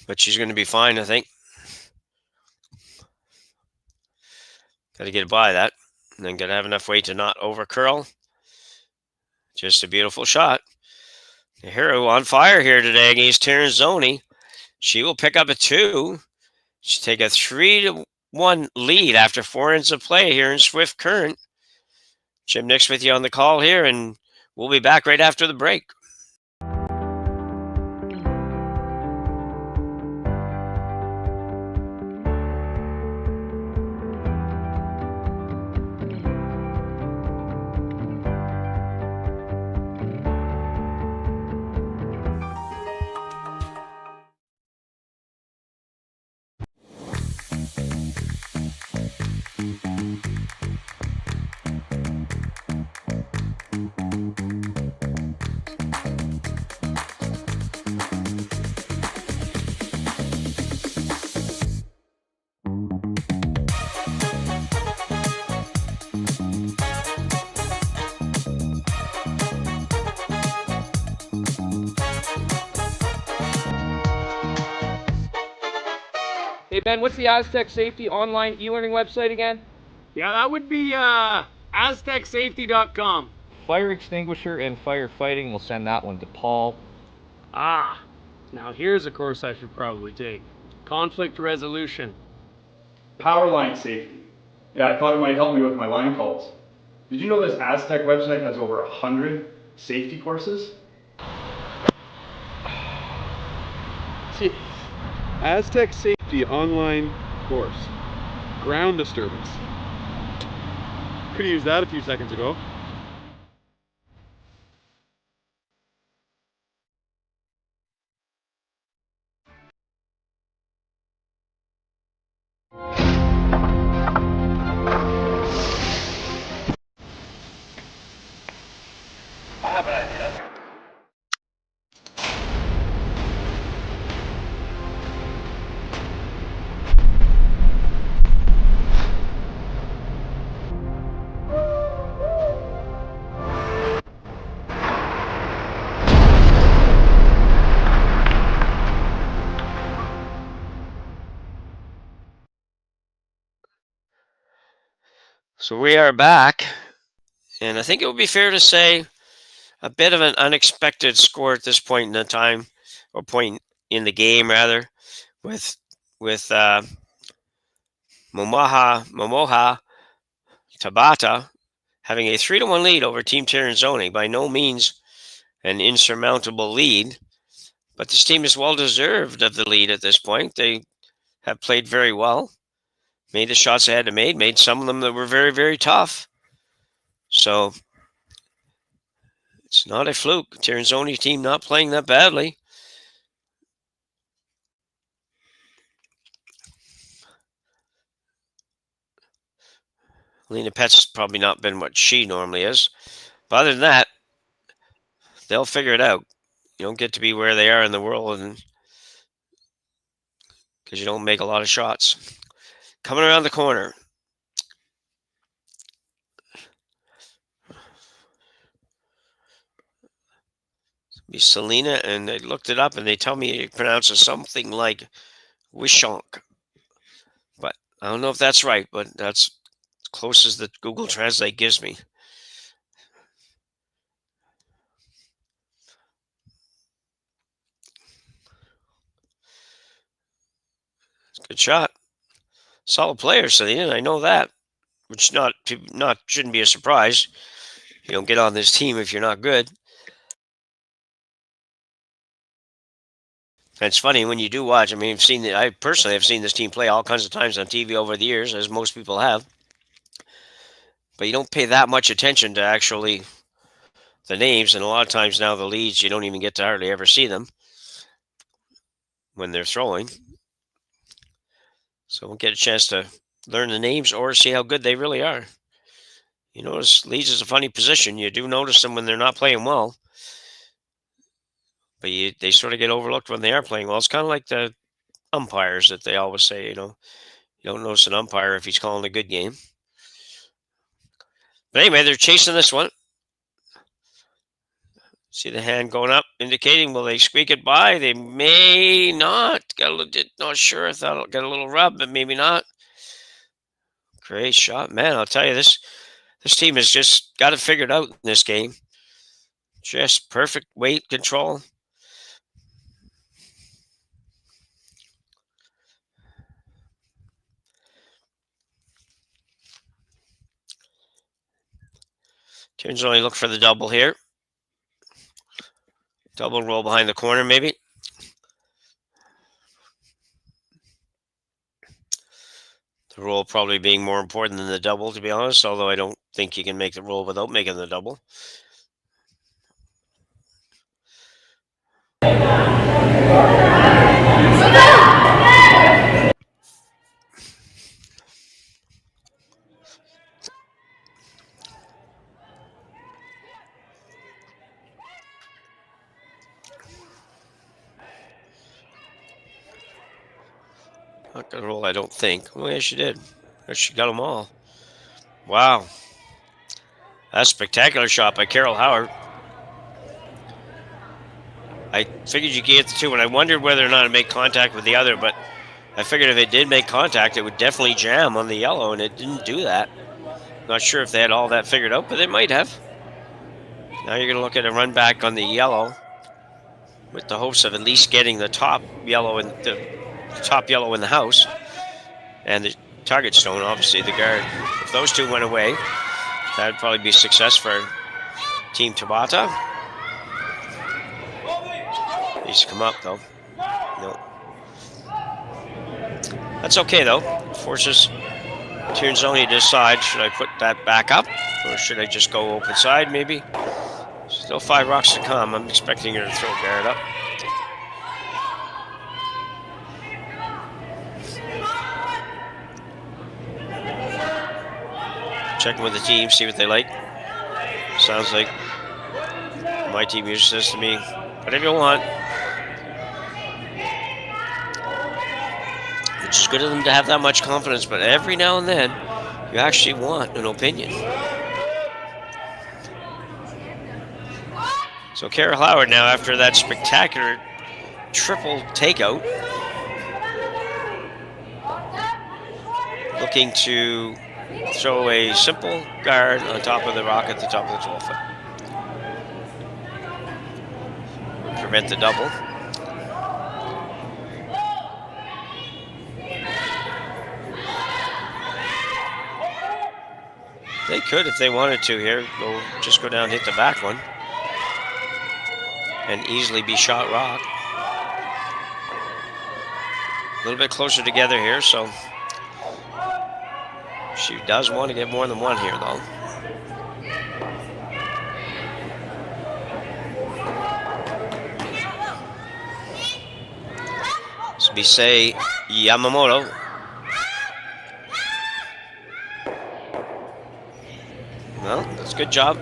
But she's going to be fine, I think. Got to get by that. And then got to have enough weight to not over curl. Just a beautiful shot. The hero on fire here today against Tirinzoni. She will pick up a 2. She'll take a 3-1 lead after 4 ends of play here in Swift Current. Jim Nix with you on the call here, and we'll be back right after the break. Hey Ben, what's the Aztec Safety online e-learning website again? Yeah, that would be aztecsafety.com. fire extinguisher and firefighting, we'll send that one to Paul. Ah, now here's a course I should probably take. Conflict resolution. Power line safety. Yeah, I thought it might help me with my line calls. Did you know this Aztec website has over 100 safety courses? Aztec Safety online course. Ground disturbance. Could have used that a few seconds ago. I have an idea. So we are back, and I think it would be fair to say a bit of an unexpected score at this point in the time, or point in the game rather, with Momoha Tabata having a 3-1 lead over Team Tirinzoni. By no means an insurmountable lead, but this team is well deserved of the lead at this point. They have played very well, made the shots they had to make, made some of them that were very, very tough. So it's not a fluke. Tirinzoni team not playing that badly. Lena Pet's probably not been what she normally is. But other than that, they'll figure it out. You don't get to be where they are in the world and because you don't make a lot of shots. Coming around the corner. Be Selena, and they looked it up and they tell me it pronounces something like Wishonk. But I don't know if that's right, but that's as close as the Google Translate gives me. It's a good shot. Solid player, Selena, I know that. Which shouldn't be a surprise. You don't get on this team if you're not good. And it's funny when you do watch. I mean, I personally have seen this team play all kinds of times on TV over the years, as most people have. But you don't pay that much attention to actually the names, and a lot of times now the leads, you don't even get to hardly ever see them when they're throwing. So we'll get a chance to learn the names or see how good they really are. You notice leads is a funny position. You do notice them when they're not playing well. But they sort of get overlooked when they are playing well. It's kind of like the umpires that they always say, you don't notice an umpire if he's calling a good game. But anyway, they're chasing this one. See the hand going up, indicating, will they squeak it by? They may not. Not sure. I thought it'll get a little rub, but maybe not. Great shot. Man, I'll tell you, this team has just got it figured out in this game. Just perfect weight control. Tirinzoni look for the double here. Double roll behind the corner, maybe. The roll probably being more important than the double, to be honest, although I don't think you can make the roll without making the double. Not gonna roll, I don't think. Oh, yeah, she did. She got them all. Wow. That's a spectacular shot by Carol Howard. I figured you could get the two, and I wondered whether or not it made contact with the other, but I figured if it did make contact, it would definitely jam on the yellow, and it didn't do that. Not sure if they had all that figured out, but they might have. Now you're going to look at a run back on the yellow with the hopes of at least getting the top yellow in the house and the target stone, obviously the guard. If those two went away, that'd probably be a success for Team Tabata. Needs to come up though. No. That's okay though. Forces Tirinzoni to decide, should I put that back up or should I just go open side maybe? Still 5 rocks to come. I'm expecting her to throw Garrett up. Checking with the team, see what they like. Sounds like my team usually says to me, whatever you want. Which is good of them to have that much confidence, but every now and then, you actually want an opinion. So Carol Howard now, after that spectacular triple takeout, looking to throw a simple guard on top of the rock at the top of the 12-foot. Prevent the double. They could, if they wanted to here, just go down, hit the back one, and easily be shot rock. A little bit closer together here, so she does want to get more than one here, though. So we say Yamamoto. Well, that's a good job.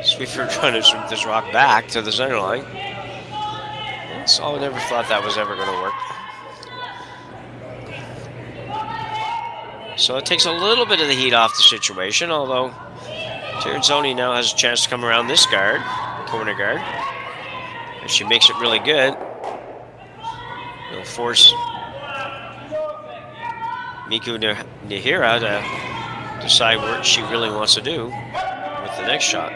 Sweeper trying to sweep this rock back to the center line. So I never thought that was ever going to work. So it takes a little bit of the heat off the situation, although Tirinzoni now has a chance to come around this guard, corner guard. If she makes it really good, it'll force Miku Nihira to decide what she really wants to do with the next shot.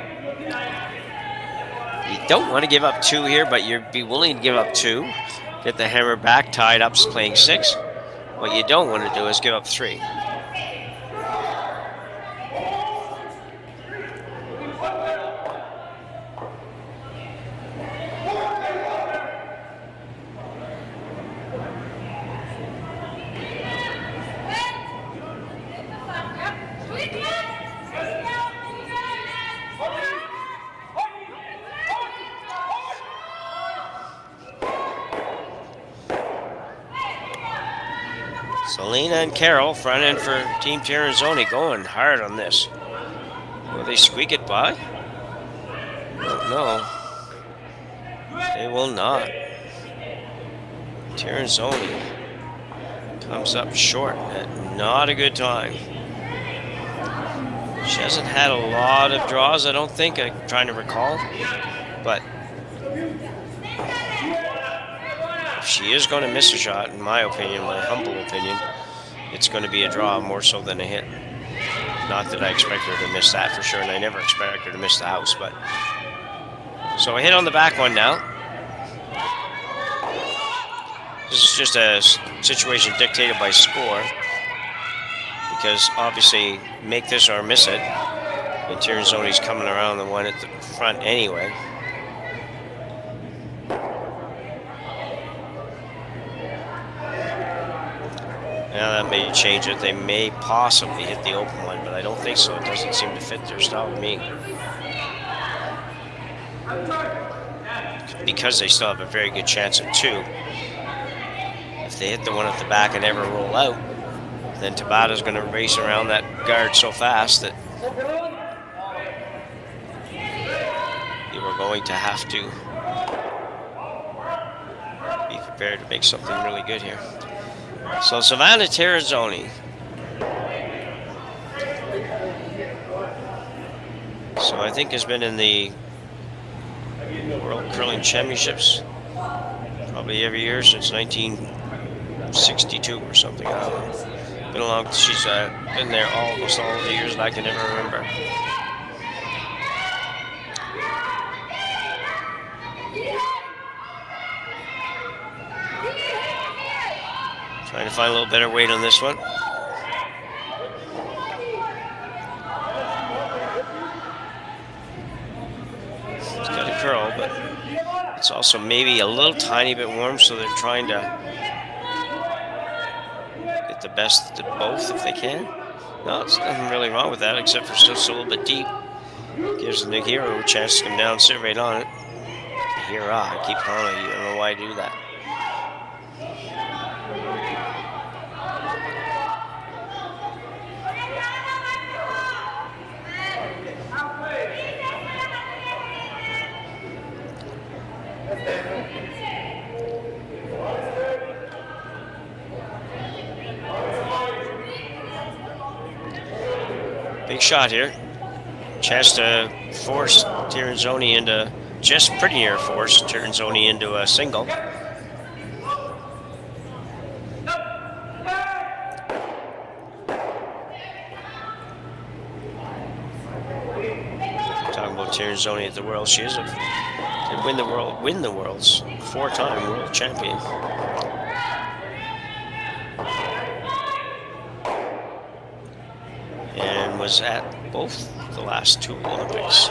You don't want to give up 2 here, but you'd be willing to give up 2. Get the hammer back, tied up, playing 6. What you don't want to do is give up 3. Selena and Carol front end for Team Tirinzoni, going hard on this. Will they squeak it by? No. They will not. Tirinzoni comes up short at not a good time. She hasn't had a lot of draws, I don't think. I'm trying to recall. But if she is going to miss a shot, in my opinion, my humble opinion, it's going to be a draw more so than a hit. Not that I expect her to miss that for sure, and I never expect her to miss the house, but... So a hit on the back one now. This is just a situation dictated by score, because obviously make this or miss it, and Tirinzoni's coming around the one at the front anyway. Now that may change it. They may possibly hit the open one, but I don't think so. It doesn't seem to fit their style to me. Because they still have a very good chance of 2. If they hit the one at the back and never roll out, then Tabata's going to race around that guard so fast that you are going to have to be prepared to make something really good here. So Silvana Tirinzoni. So I think has been in the World Curling Championships probably every year since 1962 or something. I don't know. Been along. She's been there almost all the years that I can ever remember. find a little better weight on this one. It's got a curl, but it's also maybe a little tiny bit warm, so they're trying to get the best of both if they can. No, there's nothing really wrong with that, except for it's just a little bit deep. Gives the hero a chance to come down and sit right on it. Hero, I keep calling you. I don't know why I do that. Big shot here. Chance to force Tirinzoni into, just pretty near force Tirinzoni into a single. Talking about Tirinzoni at the World, she is win the world's 4-time world champion. And was at both the last 2 Olympics.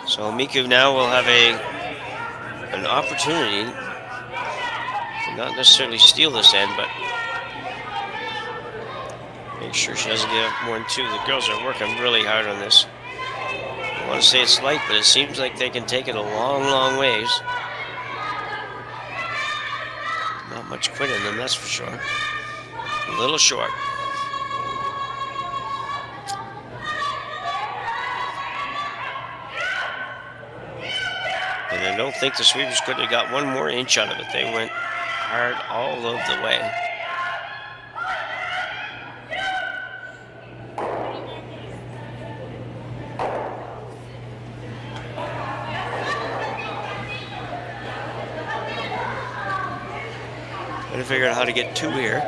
So Miku now will have an opportunity to not necessarily steal this end, but make sure she doesn't get up more than 2. The girls are working really hard on this. I want to say it's light, but it seems like they can take it a long, long ways. Not much quit in them, that's for sure. A little short. And I don't think the sweepers could have got 1 more inch out of it. They went hard all of the way. Trying to figure out how to get 2 here.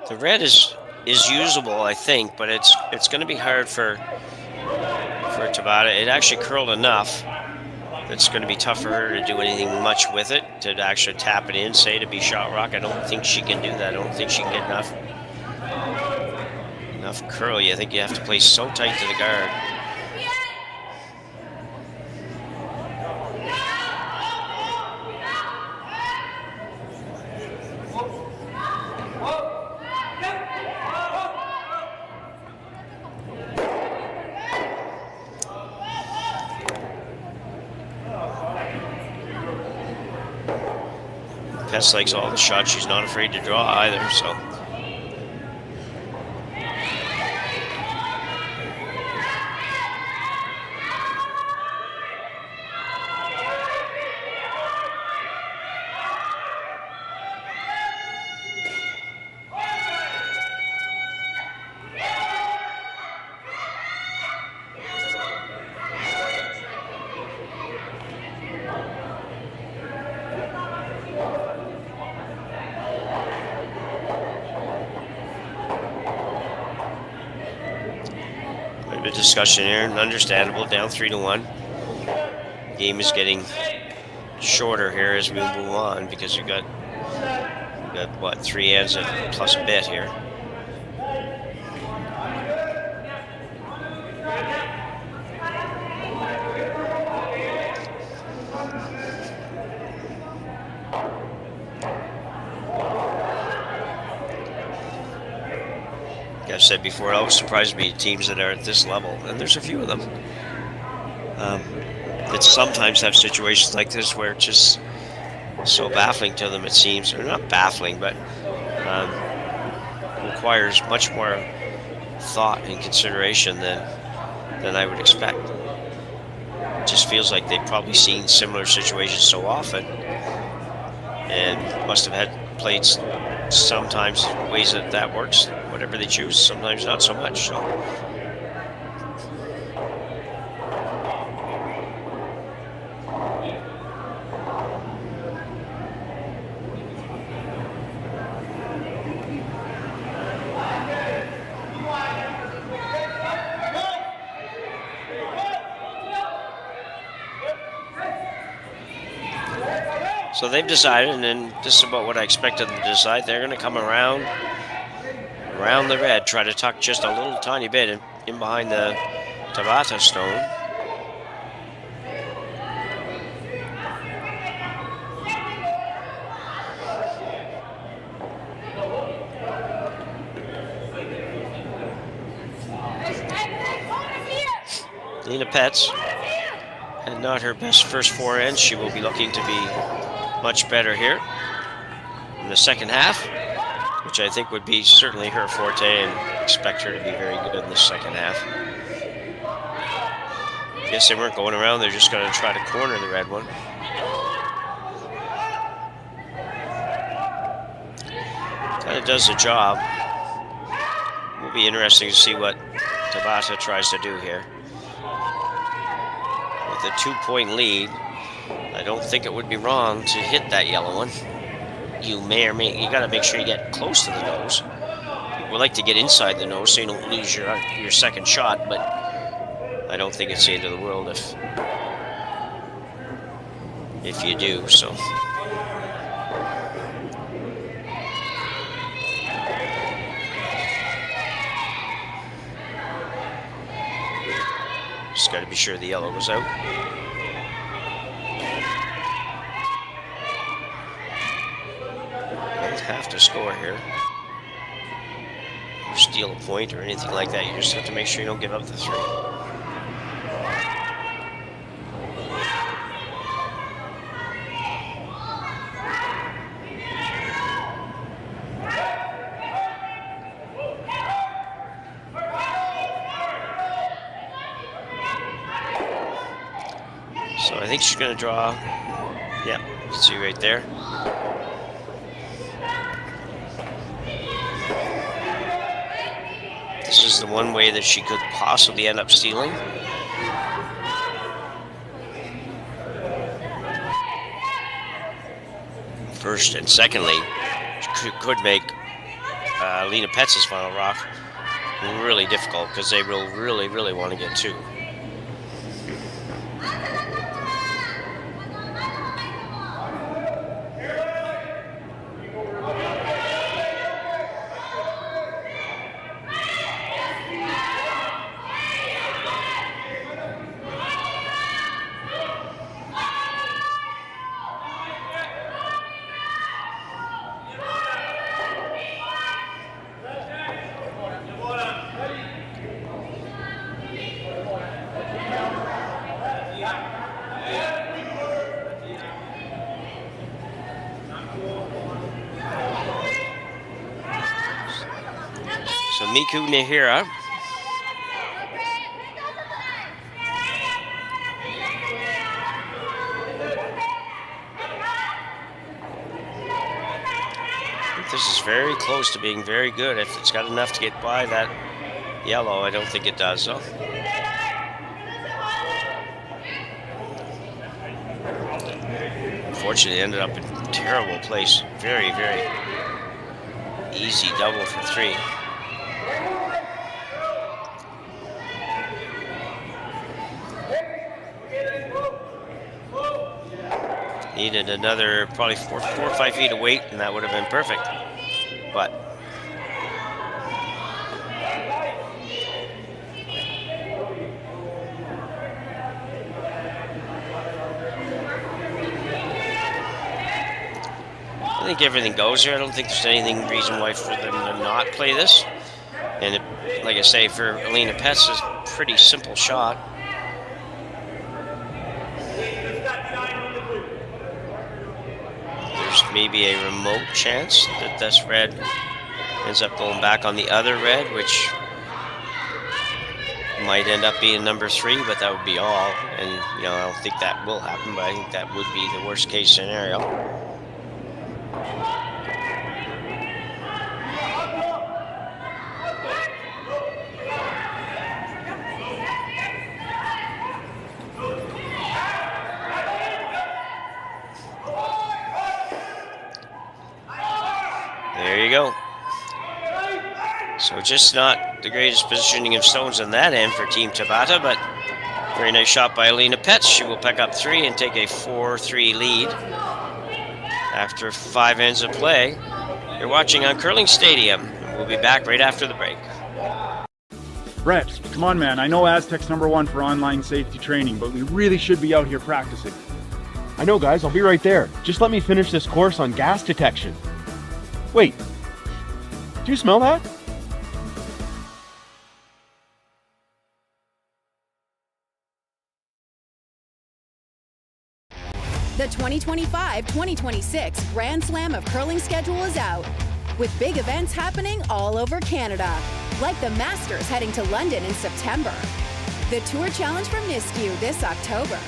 The red is usable, I think, but it's going to be hard for Tabata. It actually curled enough. It's going to be tough for her to do anything much with it, to actually tap it in, say, to be shot rock. I don't think she can do that. I don't think she can get enough curl. I think you have to play so tight to the guard. Pest likes all the shots. She's not afraid to draw either, so. Discussion here, understandable, down 3-1. Game is getting shorter here as we move on because you've got what, 3 ends and plus a bit here. I've said before, it always surprises me teams that are at this level, and there's a few of them that sometimes have situations like this where it's just so baffling to them, it seems, or not baffling, but requires much more thought and consideration than I would expect. It just feels like they've probably seen similar situations so often and must have had played sometimes ways that works whatever they choose, sometimes not so much. So. So they've decided, and this is about what I expected them to decide. They're going to come around the red, try to tuck just a little tiny bit in behind the Tabata stone. Lena Pets had not her best first forehands. She will be looking to be much better here in the second half, which I think would be certainly her forte, and expect her to be very good in the second half. I guess they weren't going around, they're just going to try to corner the red one. Kind of does the job. Will be interesting to see what Tabata tries to do here. With a 2-point lead, I don't think it would be wrong to hit that yellow one. You got to make sure you get close to the nose. We like to get inside the nose so you don't lose your second shot, but I don't think it's the end of the world if you do. So. Just got to be sure the yellow goes out. Don't have to score here, or steal a point or anything like that. You just have to make sure you don't give up the 3. So I think she's going to draw. Yeah, you can see right there. This is the one way that she could possibly end up stealing. First and secondly, she could make Lena Pets' final rock really difficult, because they will really, really want to get 2. So Miku Nihira this is very close to being very good. If it's got enough to get by that yellow, I don't think it does, though. Unfortunately, it ended up in a terrible place. Very, very easy double for 3. Needed another probably 4 or 5 feet of weight, and that would have been perfect. But I think everything goes here. I don't think there's anything reason why for them to not play this. And it, like I say, for Lena Pets, it's a pretty simple shot. Maybe a remote chance that this red ends up going back on the other red, which might end up being number 3, but that would be all. And, you know, I don't think that will happen, but I think that would be the worst case scenario. There you go. So just not the greatest positioning of stones on that end for Team Tabata, but very nice shot by Alina Petz. She will pick up 3 and take a 4-3 lead after 5 ends of play. You're watching on Curling Stadium. We'll be back right after the break. Brett, come on, man. I know Aztec's #1 for online safety training, but we really should be out here practicing. I know, guys. I'll be right there. Just let me finish this course on gas detection. Wait. Do you smell that? The 2025-2026 Grand Slam of Curling schedule is out, with big events happening all over Canada, like the Masters heading to London in September, the Tour Challenge from Nisku this October,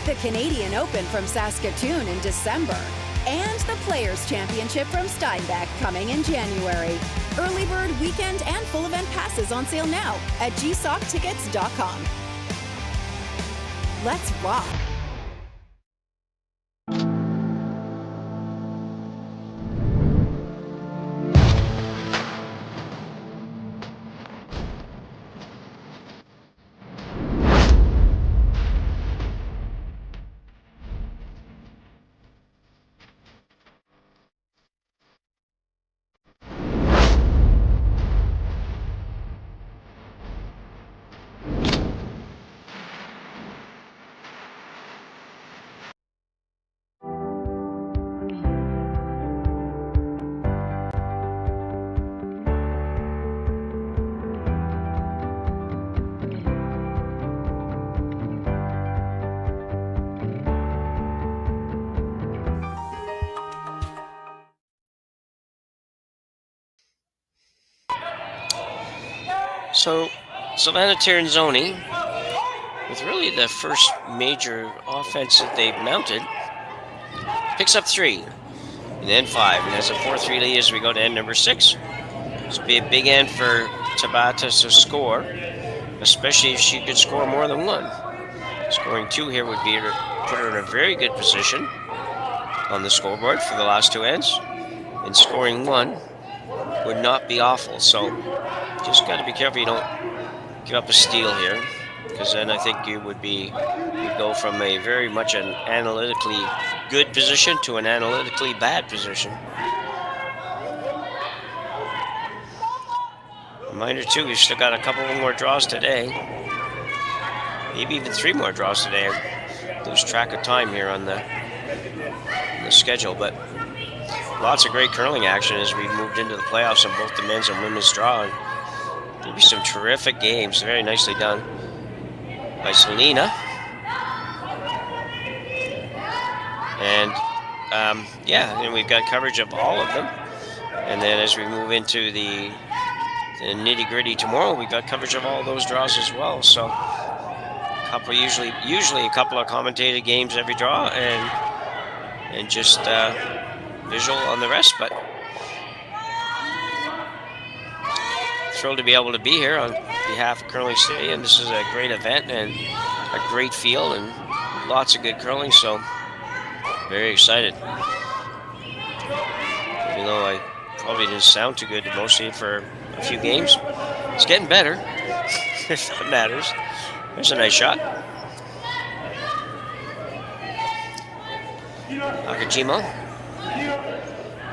the Canadian Open from Saskatchewan in December, and the Players' Championship from Steinbeck coming in January. Early bird weekend and full event passes on sale now at gsoctickets.com. Let's rock! So, Silvana Tirinzoni, with really the first major offense that they've mounted, picks up 3, and then 5, and has a 4-3 lead as we go to end number 6. This will be a big end for Tabata to score, especially if she could score more than 1. Scoring 2 here would be put her in a very good position on the scoreboard for the last 2 ends, and scoring 1 would not be awful. So just got to be careful you don't give up a steal here, because then I think you'd go from a very much an analytically good position to an analytically bad position. Reminder too, we've still got a couple more draws today, maybe even 3 more draws today. I lose track of time here on the schedule, but lots of great curling action as we moved into the playoffs on both the men's and women's draw. There'll be some terrific games, very nicely done by Selena. And and we've got coverage of all of them. And then as we move into the nitty-gritty tomorrow, we've got coverage of all those draws as well. So usually a couple of commentated games every draw, and just visual on the rest. But thrilled to be able to be here on behalf of Curling Stadium. This is a great event and a great field and lots of good curling, so very excited. Even though I probably didn't sound too good mostly for a few games, it's getting better, if that matters. There's a nice shot. Nakajima.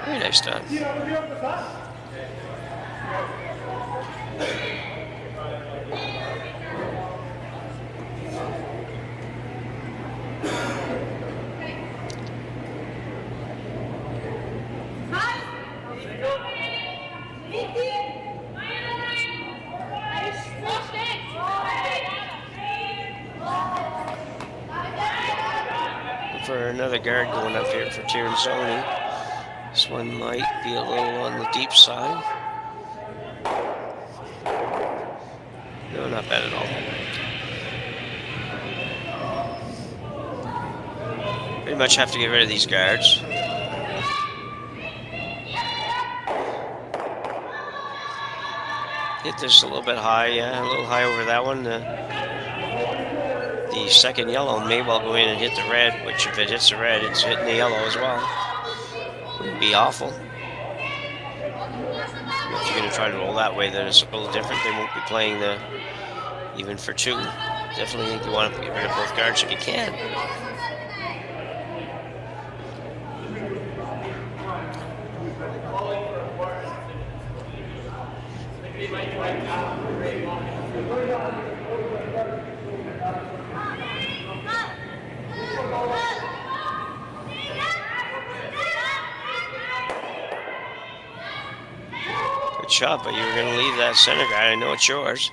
Very nice done. For another guard going up here for Tirinzoni. This one might be a little on the deep side. No, not bad at all. Pretty much have to get rid of these guards. Hit this a little bit high, yeah, a little high over that one. The second yellow may well go in and hit the red, which if it hits the red, it's hitting the yellow as well. Wouldn't be awful. If you're going to try to roll that way, then it's a little different. They won't be playing the even for two. Definitely think you want to get rid of both guards if you can. Good shot, but you were going to leave that center guy. I know it's yours,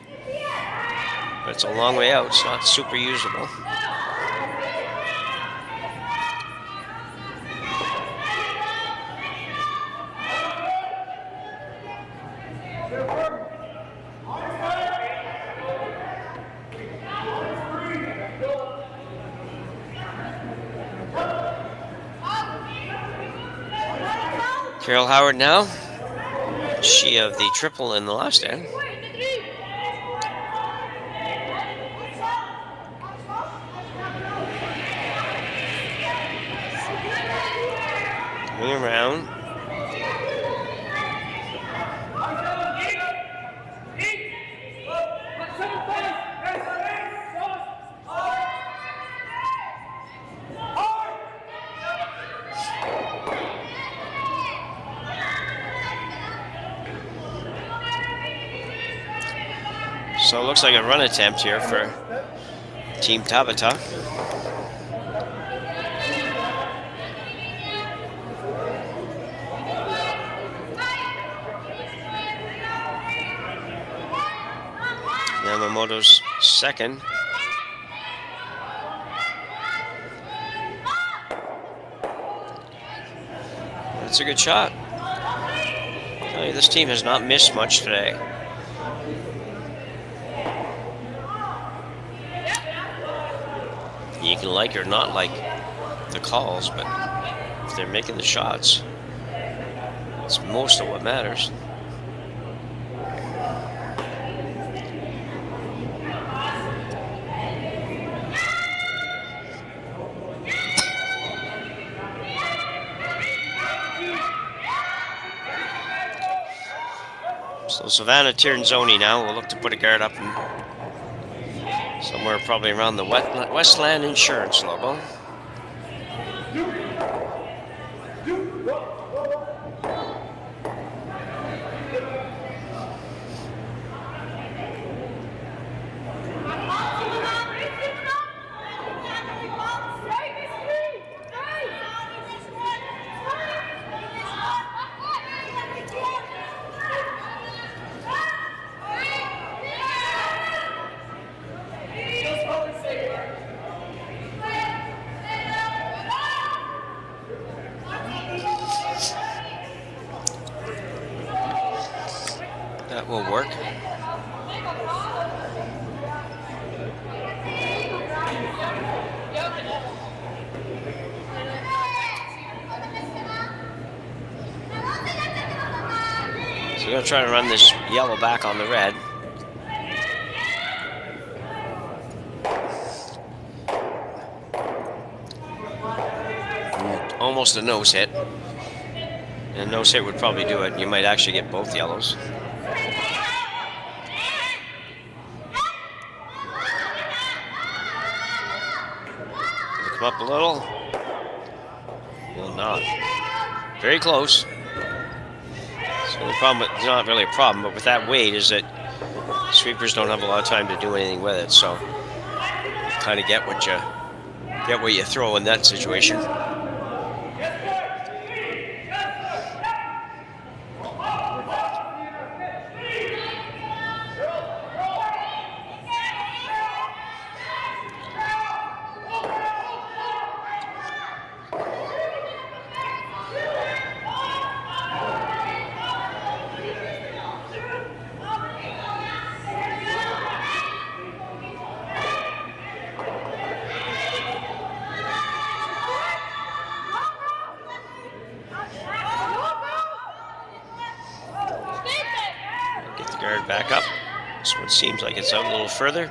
but it's a long way out. It's not super usable. Carol Howard now. She of the triple in the last end. Coming around. So it looks like a run attempt here for Team Tabata. Yamamoto's second. That's a good shot. I tell you, this team has not missed much today. You can like or not like the calls, but if they're making the shots, that's most of what matters. So Silvana Tirinzoni now will look to put a guard up and somewhere probably around the Westland Insurance logo. That will work. So we're going to try to run this yellow back on the red. Almost a nose hit. And a nose hit would probably do it. You might actually get both yellows. Come up a little. Will not. Very close. So the problem, it's not really a problem, but with that weight is that sweepers don't have a lot of time to do anything with it. So you kind of get what you throw in that situation. Guard back up. This one seems like it's out a little further.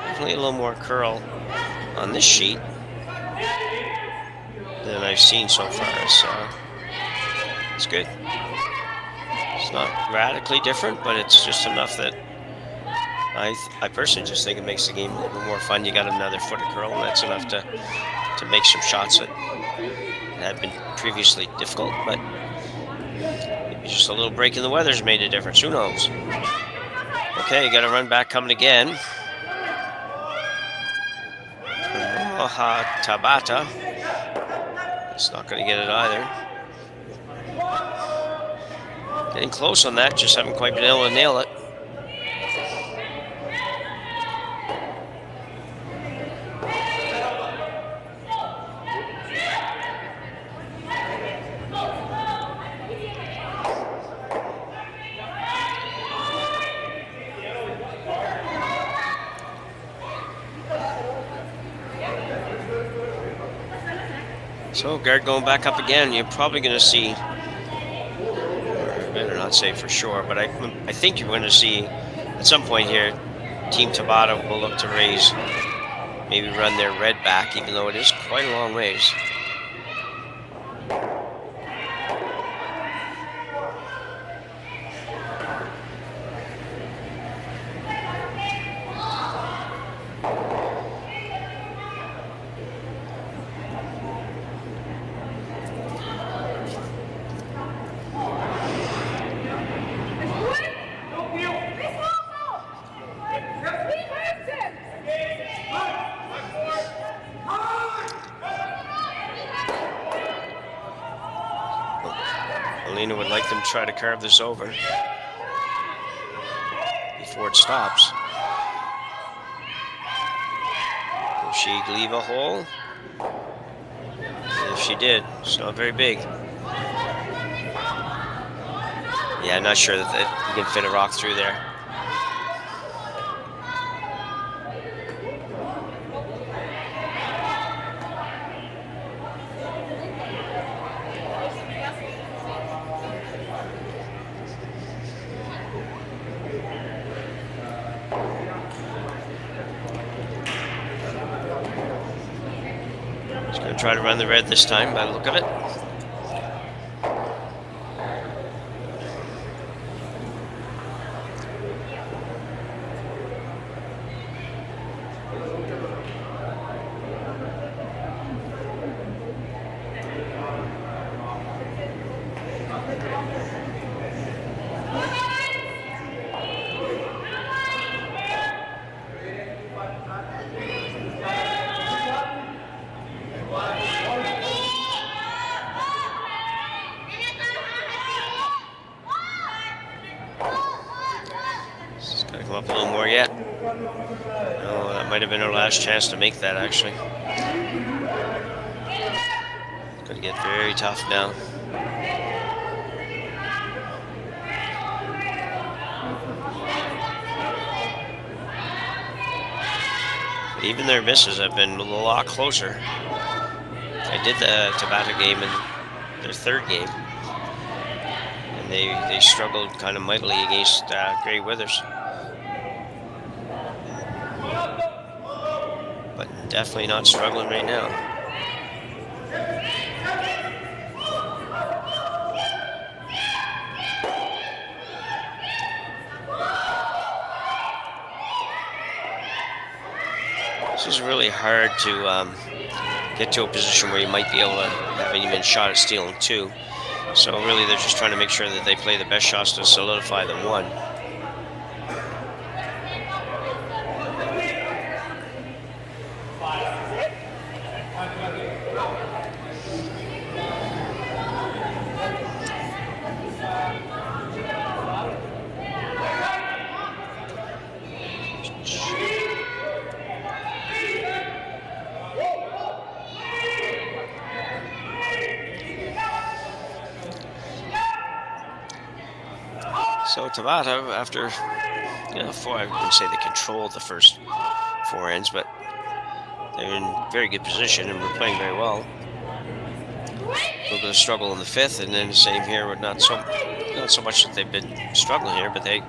Definitely a little more curl on this sheet than I've seen so far, so it's good. It's not radically different, but it's just enough that I personally just think it makes the game a little bit more fun. You got another foot of curl, and that's enough to make some shots that had been previously difficult, but maybe just a little break in the weather's made a difference. Who knows? Okay, you got a run back coming again. Momoha Tabata. It's not going to get it either. Getting close on that, just haven't quite been able to nail it. So guard going back up again. You're probably going to see, or better not say for sure, but I think you're going to see at some point here, Team Tabata will look to raise, maybe run their red back, even though it is quite a long ways. Would like them to try to carve this over before it stops. Will she leave a hole? If she did, it's not very big. Yeah, I'm not sure that you can fit a rock through there. Try to run the red this time by the look of it. Up a little more yet. Oh, that might have been our last chance to make that, actually. It's going to get very tough now. But even their misses have been a lot closer. I did the Tabata game in their third game, and they struggled kind of mightily against Grey Withers. Definitely not struggling right now. This is really hard to get to a position where you might be able to have an even shot at stealing two. So really they're just trying to make sure that they play the best shots to solidify the one. So Tabata, after, I wouldn't say they controlled the first four ends, but they're in very good position and we're playing very well. A little bit of struggle in the fifth, and then the same here with not so much that they've been struggling here, but they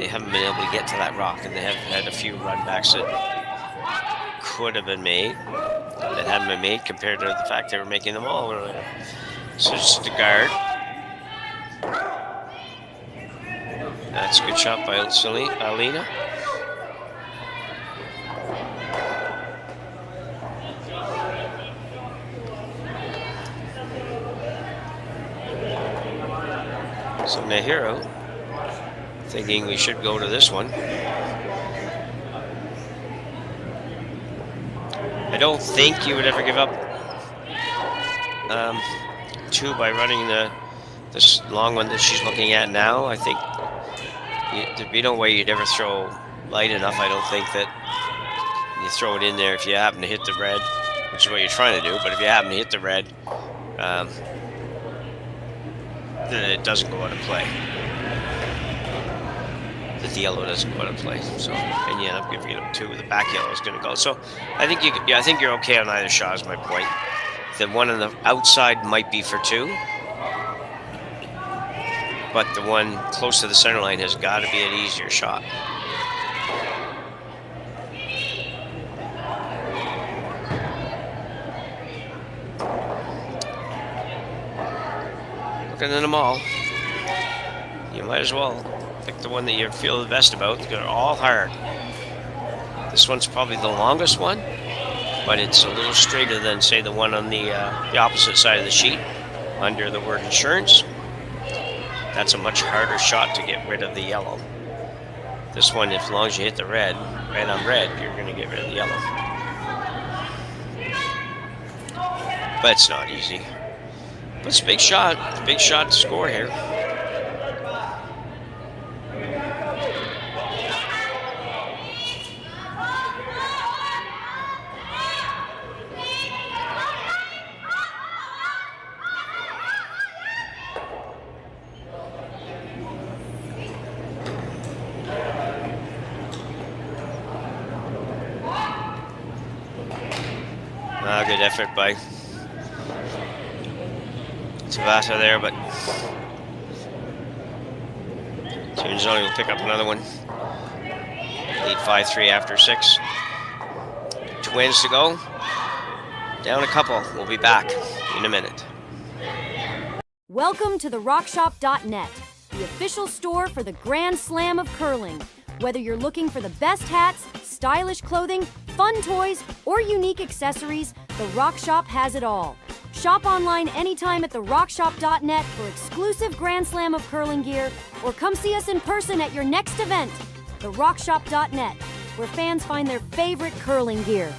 haven't been able to get to that rock, and they have had a few run backs that could have been made that haven't been made compared to the fact they were making them all earlier. So just the guard. That's a good shot by Alina. So Nahiro thinking we should go to this one. I don't think you would ever give up two by running this long one that she's looking at now. I think there'd be no way you'd ever throw light enough. I don't think that you throw it in there if you happen to hit the red, which is what you're trying to do. But if you happen to hit the red, then it doesn't go out of play. The yellow doesn't go out of play. So, and you end up giving it up two. The back yellow is going to go. So, I think I think you're okay on either shot. Is my point. The one on the outside might be for two, but the one close to the center line has got to be an easier shot. Looking at them all, you might as well pick the one that you feel the best about. They're all hard. This one's probably the longest one, but it's a little straighter than, say, the one on the opposite side of the sheet under the word insurance. That's a much harder shot to get rid of the yellow. This one, as long as you hit the red on red, you're going to get rid of the yellow. But it's not easy. But it's a big shot. It's a big shot to score here. Good effort by Tabata there, but Tirinzoni will pick up another one. Lead 5-3 after 6. 2 wins to go. Down a couple. We'll be back in a minute. Welcome to the RockShop.net, the official store for the Grand Slam of curling. Whether you're looking for the best hats, stylish clothing, fun toys, or unique accessories, the Rock Shop has it all. Shop online anytime at therockshop.net for exclusive Grand Slam of curling gear, or come see us in person at your next event. Therockshop.net, where fans find their favorite curling gear.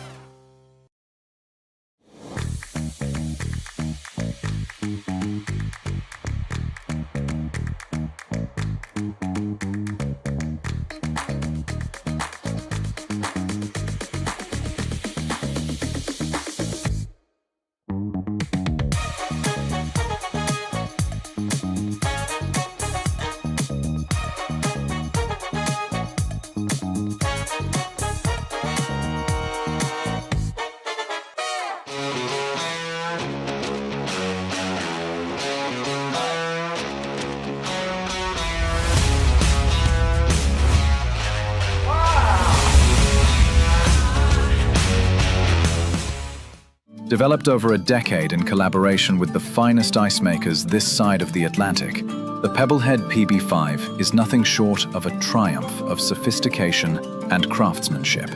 Developed over a decade in collaboration with the finest ice makers this side of the Atlantic, the Pebblehead PB5 is nothing short of a triumph of sophistication and craftsmanship.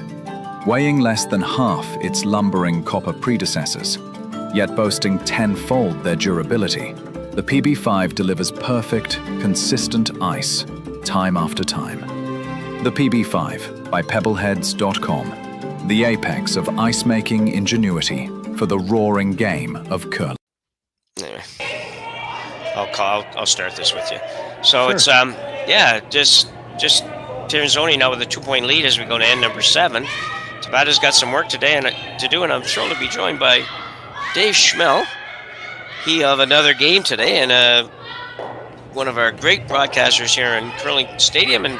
Weighing less than half its lumbering copper predecessors, yet boasting tenfold their durability, the PB5 delivers perfect, consistent ice, time after time. The PB5 by Pebbleheads.com, the apex of ice-making ingenuity for the roaring game of curling. Anyway, I'll start this with you. So Sure. It's just Tirinzoni now with a 2-point lead as we go to end number 7. Tabata's got some work today to do, and I'm thrilled to be joined by Dave Schmel. He of Another Game today, and one of our great broadcasters here in Curling Stadium. And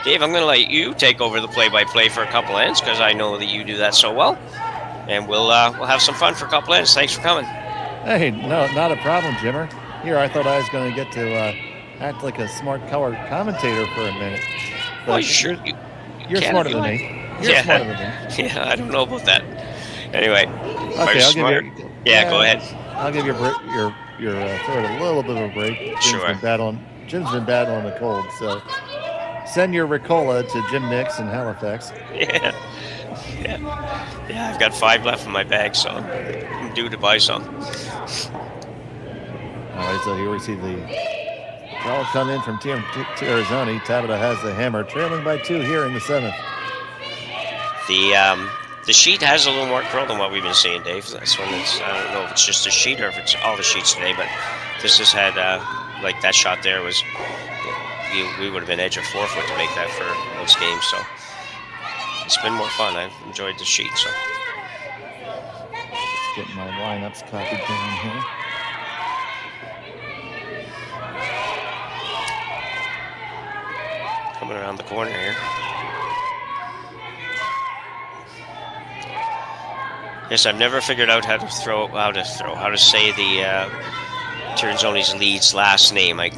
Dave, I'm going to let you take over the play-by-play for a couple ends because I know that you do that so well. And we'll have some fun for a couple ends. Thanks for coming. Hey, no, not a problem, Jimmer. Here, I thought I was going to get to act like a smart color commentator for a minute. But Well, you sure? You're can smarter if than you me. You're smarter than me. Yeah, I don't know about that. Anyway. Okay, I'll give you. Yeah, go ahead. I'll give your throat a little bit of a break. Sure. Jim's been battling a cold, so send your Ricola to Jim Nix in Halifax. Yeah. I've got 5 left in my bag, so I'm due to buy some. All right, so here we see the call come in from Tirinzoni. Tabata has the hammer, trailing by 2 here in the 7th. The sheet has a little more curl than what we've been seeing, Dave. That's when it's, I don't know if it's just a sheet or if it's all the sheets today, but this has had, like that shot there was, we would have been edge of 4 foot to make that for most games, so it's been more fun. I've enjoyed the sheet, so. Just getting my lineups copied down here. Coming around the corner here. Yes, I've never figured out how to say the Tirinzoni's lead's last name. I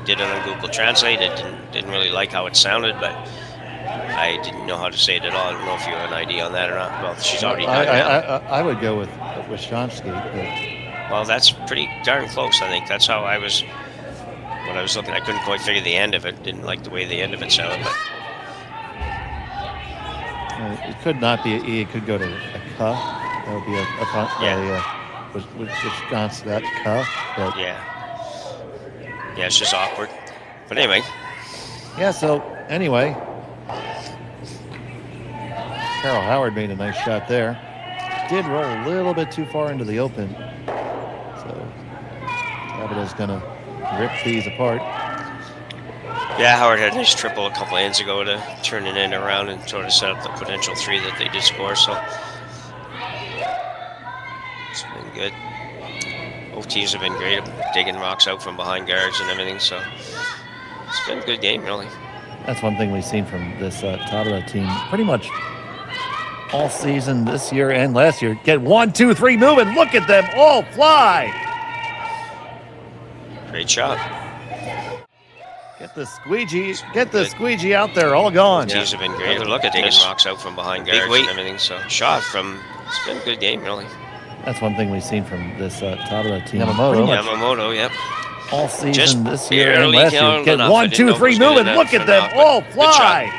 did it on Google Translate. I didn't really like how it sounded, but I didn't know how to say it at all. I don't know if you have an idea on that or not. Well, she's already done it. I would go with Shansky. Well, that's pretty darn close, I think. That's how I was, when I was looking, I couldn't quite figure the end of it. Didn't like the way the end of it sounded, but. It could not be an E, it could go to a K. That would be which counts that K. But yeah, it's just awkward. But anyway. Yeah, so anyway. Carol Howard made a nice shot there. Did roll a little bit too far into the open. So Tabata's going to rip these apart. Yeah, Howard had a nice triple a couple ends ago to turn it in around and sort of set up the potential 3 that they did score. So it's been good. Both teams have been great at digging rocks out from behind guards and everything. So it's been a good game, really. That's one thing we've seen from this Tabata team pretty much all season this year and last year. Get 1, 2, 3 moving. Look at them all fly. Great shot. Get the squeegee out there, all gone. Teams have been great. Look at digging rocks out from behind guards and everything. So shot from, it's been a good game, really. That's one thing we've seen from this Tabata team. Yamamoto, yep. All season Just this year and last year. Get 1, 2, 3 moving. Look at them all fly.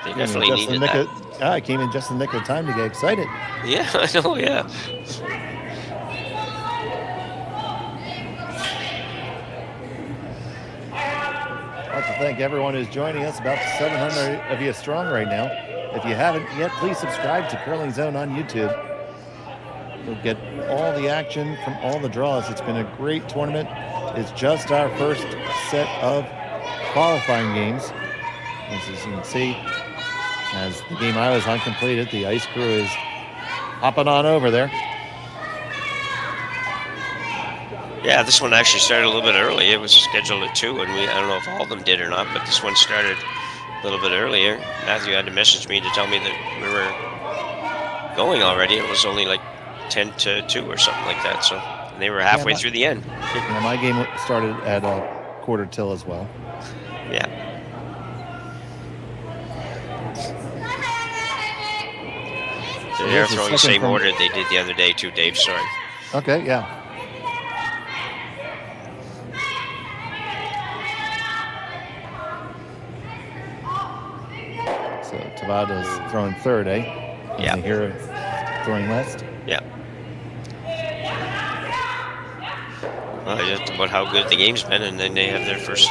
They definitely needed that. I came in just in the nick of time to get excited. Yeah, I know, yeah. I'd like to thank everyone who's joining us. About 700 of you strong right now. If you haven't yet, please subscribe to Curling Zone on YouTube. You'll get all the action from all the draws. It's been a great tournament. It's just our first set of qualifying games. As you can see, as the game I was on completed, the ice crew is hopping on over there. Yeah, this one actually started a little bit early. It was scheduled at 2, and I don't know if all of them did or not, but this one started a little bit earlier. Matthew had to message me to tell me that we were going already. It was only like 10 to 2 or something like that, so and they were halfway through the end. Yeah, my game started at quarter till as well. Yeah. So they're throwing the same order they did the other day too, Dave. Sorry. Okay, yeah. So Tabata's throwing third, eh? Yeah. Here throwing last. Yeah. Well, just about how good the game's been, and then they have their first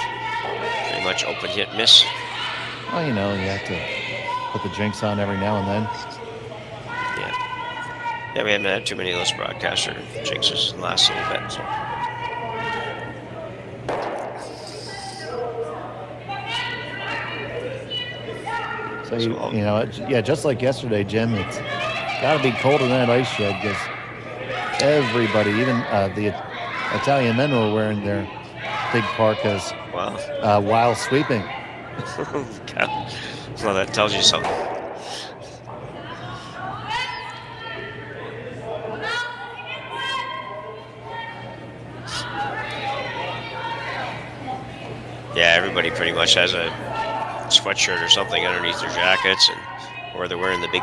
pretty much open hit miss. Well, you know, you have to put the jinx on every now and then. Yeah, we haven't had too many of those broadcaster jinxes in the last little bit, so. So, you know, yeah, just like yesterday, Jim, it's got to be cold in that ice shed because everybody, even the Italian men were wearing their big parkas while sweeping. Well, that tells you something. Yeah, everybody pretty much has a sweatshirt or something underneath their jackets, or they're wearing the big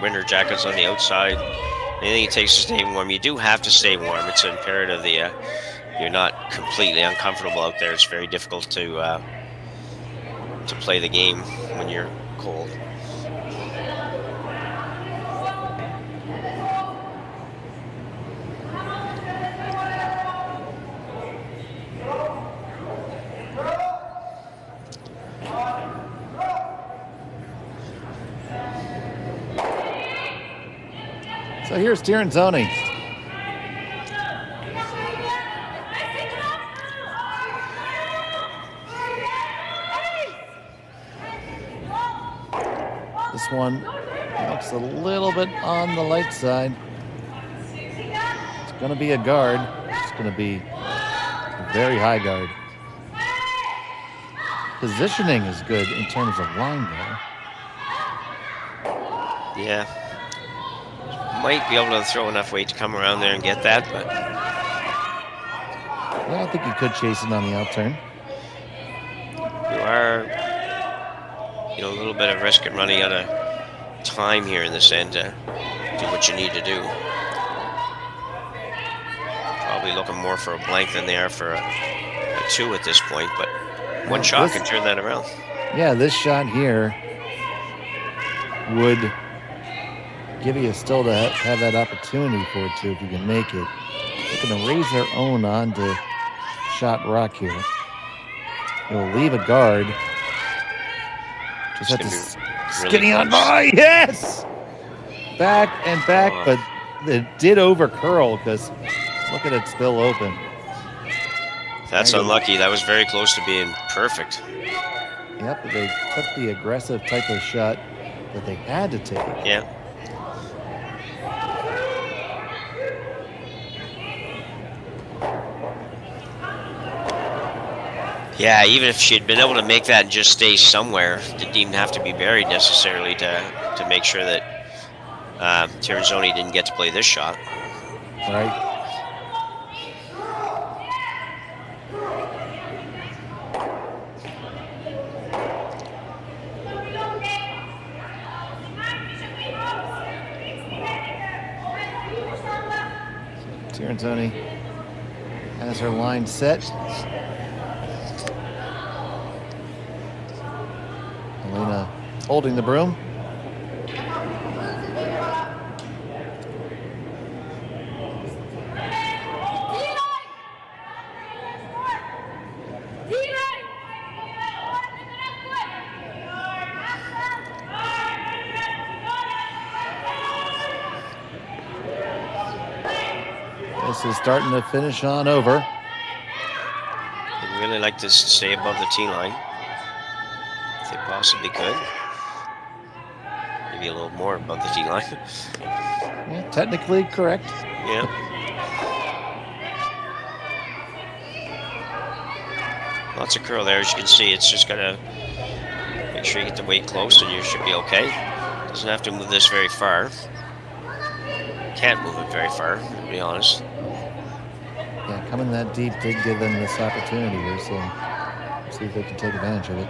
winter jackets on the outside. Anything it takes to stay warm. You do have to stay warm. It's imperative that you're not completely uncomfortable out there. It's very difficult to play the game when you're cold. So here's Tirinzoni. This one looks a little bit on the light side. It's going to be a guard. It's going to be a very high guard. Positioning is good in terms of line though. Yeah. Might be able to throw enough weight to come around there and get that, but yeah, I think you could chase it on the outturn. You are, a little bit of risk and running out of time here in this end to do what you need to do. Probably looking more for a blank than they are for a 2 at this point, but one shot can turn that around. Yeah, this shot here would give you still to have that opportunity for it too if you can make it. They're going to raise their own onto shot rock here. It'll leave a guard. Just have to skinny on by. Yes! Back and back, but it did over curl because look at it spill open. That's unlucky. That was very close to being perfect. Yep, they took the aggressive type of shot that they had to take. Yeah. Yeah, even if she had been able to make that and just stay somewhere, didn't even have to be buried necessarily to make sure that Tirinzoni didn't get to play this shot. Right. Tirinzoni has her line set. Elena holding the broom. This is starting to finish on over. I'd really like to stay above the tee line. If they possibly could. Maybe a little more above the tee line. Yeah, technically correct. Yeah. Lots of curl there, as you can see. It's just gotta make sure you get the weight close and you should be okay. Doesn't have to move this very far. Can't move it very far, to be honest. Yeah, coming that deep did give them this opportunity here, so let's see if they can take advantage of it.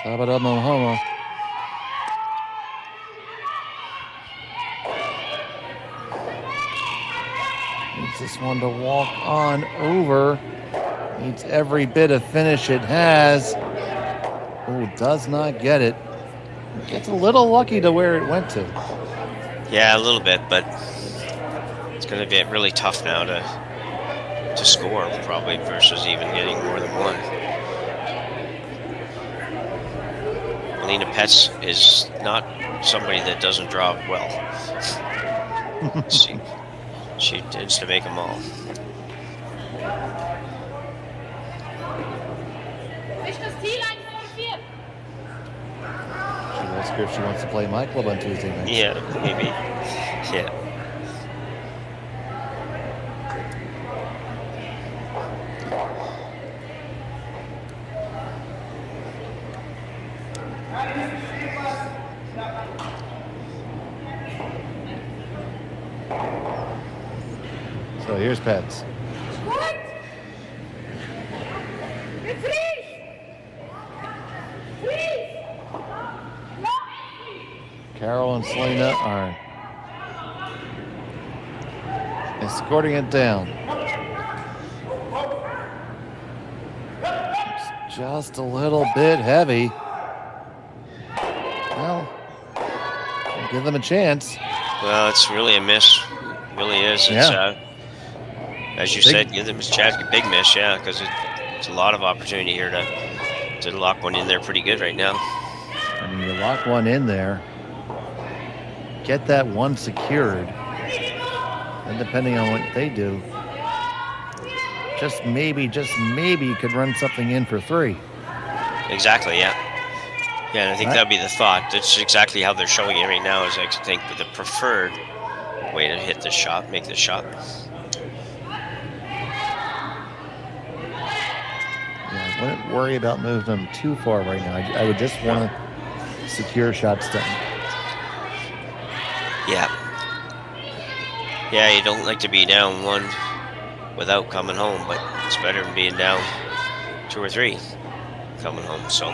Tabata Momoha. Needs this one to walk on over. Needs every bit of finish it has. Oh, does not get it. Gets a little lucky to where it went to. Yeah, a little bit, but it's going to get really tough now to score, probably, versus even getting more than one. Alina Petz is not somebody that doesn't draw well. She tends to make them all. ask her if she wants to play my club on Tuesday nights. Yeah, maybe. Yeah. So here's Pets. Carol and Selena are escorting it down. It's just a little bit heavy. Well, give them a chance. Well, it's really a miss. It really is. It's, as you said, give them a chance. A big miss, yeah, because it's a lot of opportunity here to lock one in there pretty good right now. I mean, you lock one in there, get that one secured, and depending on what they do, just maybe you could run something in for 3. Exactly, yeah. Yeah, and I think that'd be the thought. That's exactly how they're showing it right now, is I think the preferred way to hit the shot, make the shot. Yeah, I wouldn't worry about moving them too far right now. I would just want to secure shots done. Yeah. Yeah, you don't like to be down 1 without coming home, but it's better than being down 2 or 3 coming home, so.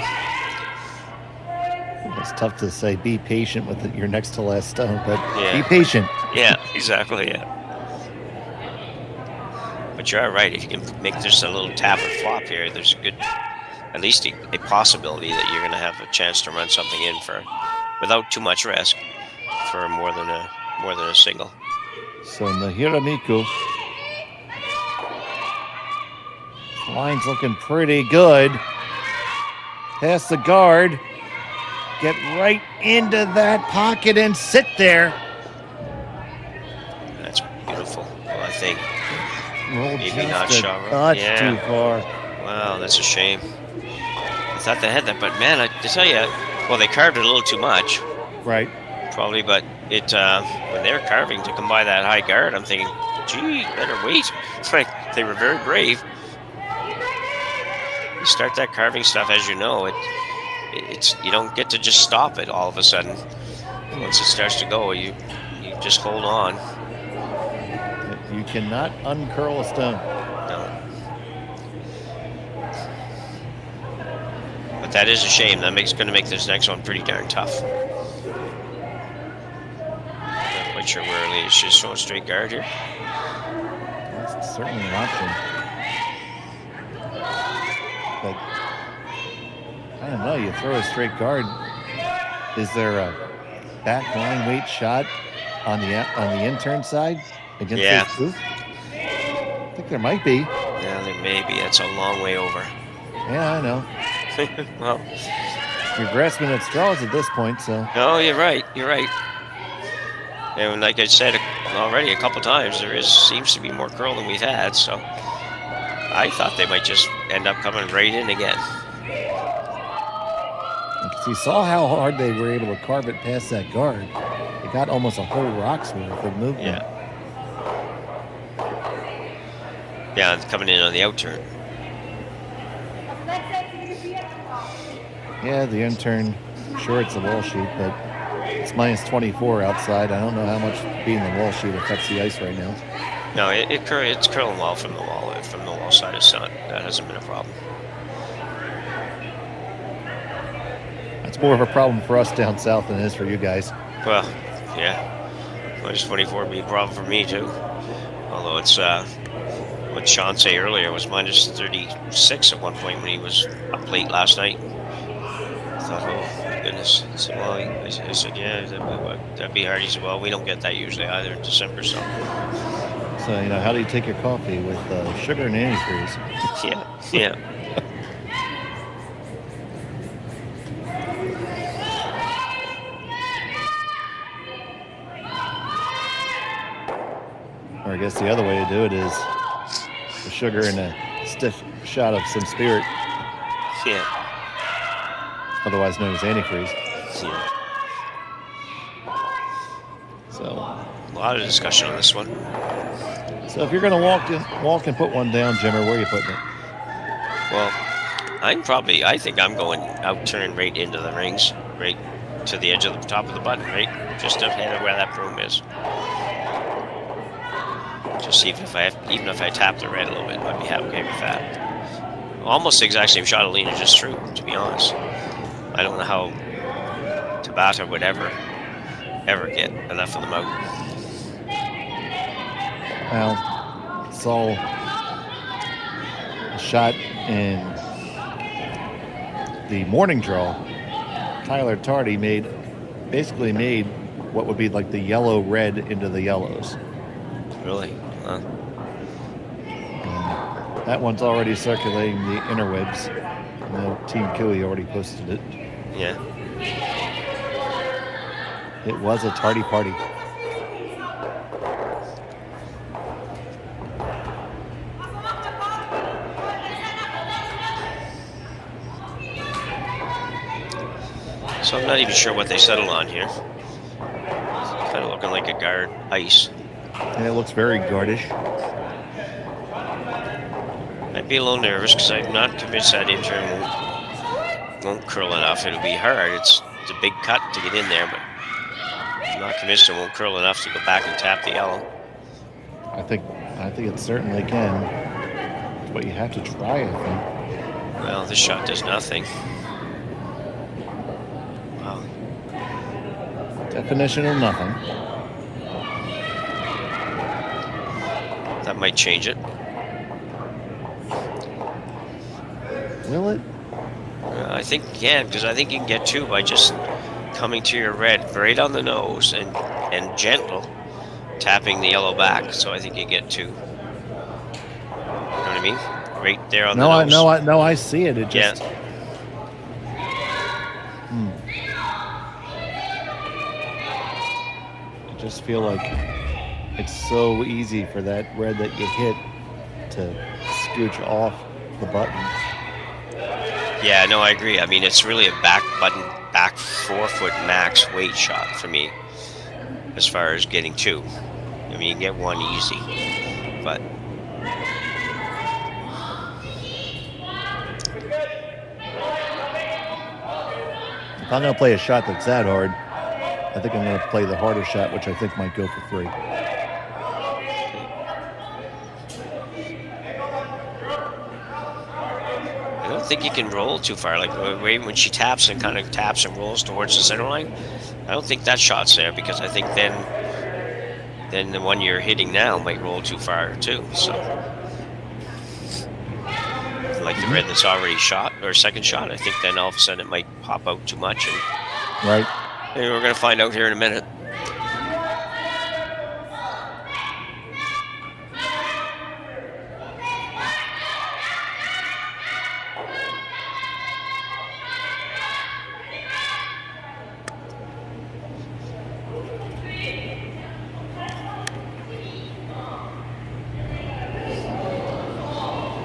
It's tough to say be patient with your next to last stone, but be patient. Yeah, exactly, yeah. But you're right, if you can make just a little tap or flop here, there's a good, at least a possibility that you're going to have a chance to run something in for, without too much risk, for more than a single. So Nahiramiku, line's looking pretty good. Past the guard, get right into that pocket and sit there. That's beautiful. Well, I think maybe not shot. Too far. Wow, that's a shame. I thought they had that, but man, I tell you, well, they carved it a little too much. Right. Probably, but it when they're carving to come by that high guard, I'm thinking, gee, better wait. Like, they were very brave. You start that carving stuff, as you know, it's you don't get to just stop it all of a sudden. Once it starts to go, you just hold on. You cannot uncurl a stone. No. But that is a shame. That going to make this next one pretty darn tough. Not quite sure where early. It's just throwing straight guard here. That's certainly an option. But I don't know. You throw a straight guard. Is there a back line weight shot on the intern side against this booth? I think there might be. Yeah, there may be. That's a long way over. Yeah, I know. Well, you're grasping at straws at this point, so. No, you're right. You're right. And like I said already a couple times, seems to be more curl than we've had. So I thought they might just end up coming right in again. Because you saw how hard they were able to carve it past that guard. It got almost a whole rock's worth of movement. Yeah. Yeah, it's coming in on the outturn. Yeah, the intern, sure it's a wall shoot, but it's minus 24 outside. I don't know how much being the wall shoot affects the ice right now. No, it's curling well from the wall side. That hasn't been a problem. That's more of a problem for us down south than it is for you guys. Well, yeah, minus 24 would be a problem for me too. Although it's what Sean say earlier was minus 36 at one point when he was up late last night. I thought, oh my goodness. I said, well, I said, yeah, that'd be hard. He said, well, we don't get that usually either in December, so. So, how do you take your coffee with sugar and antifreeze? Yeah. Or I guess the other way to do it is the sugar and a stiff shot of some spirit. Yeah. Otherwise known as antifreeze. Yeah. lot of discussion on this one. So if you're going to walk and put one down, Jimmer, where are you putting it? Well, I think I'm going out, turn right into the rings, right to the edge of the top of the button, right just ahead of where that broom is. Just see if even if I tap the red a little bit, I'd be okay with that. Almost the exact same shot Alina just threw, to be honest. I don't know how Tabata would ever get enough of them out. Well, saw a shot in the morning draw. Tyler Tardy basically made what would be like the yellow-red into the yellows. Really? Huh. That one's already circulating the interwebs. Team Cooey already posted it. Yeah. It was a tardy party. So I'm not even sure what they settled on here. It's kind of looking like a guard ice. Yeah, it looks very guardish. I'd be a little nervous because I'm not convinced that intern won't curl enough. It'll be hard. It's a big cut to get in there, but I'm not convinced it won't curl enough to go back and tap the yellow. I think it certainly can. But you have to try, I think. Well, this shot does nothing. Wow. Definition of nothing. That might change it. Will it? I think you can, because I think you can get two by just coming to your red right on the nose and gentle tapping the yellow back. So I think you get two. You know what I mean? Right there on the nose. No, I see it. It just. Yeah. I just feel like it's so easy for that red that you hit to scooch off the button. Yeah, no, I agree. I mean, it's really a back 4-foot max weight shot for me as far as getting two. I mean, you can get one easy, but if I'm going to play a shot that's that hard, I think I'm going to play the harder shot, which I think might go for 3. I don't think you can roll too far. Like when she taps and kind of taps and rolls towards the center line, I don't think that shot's there, because I think then the one you're hitting now might roll too far too. So like the red that's already shot or second shot, I think then all of a sudden it might pop out too much. And right. Maybe we're going to find out here in a minute.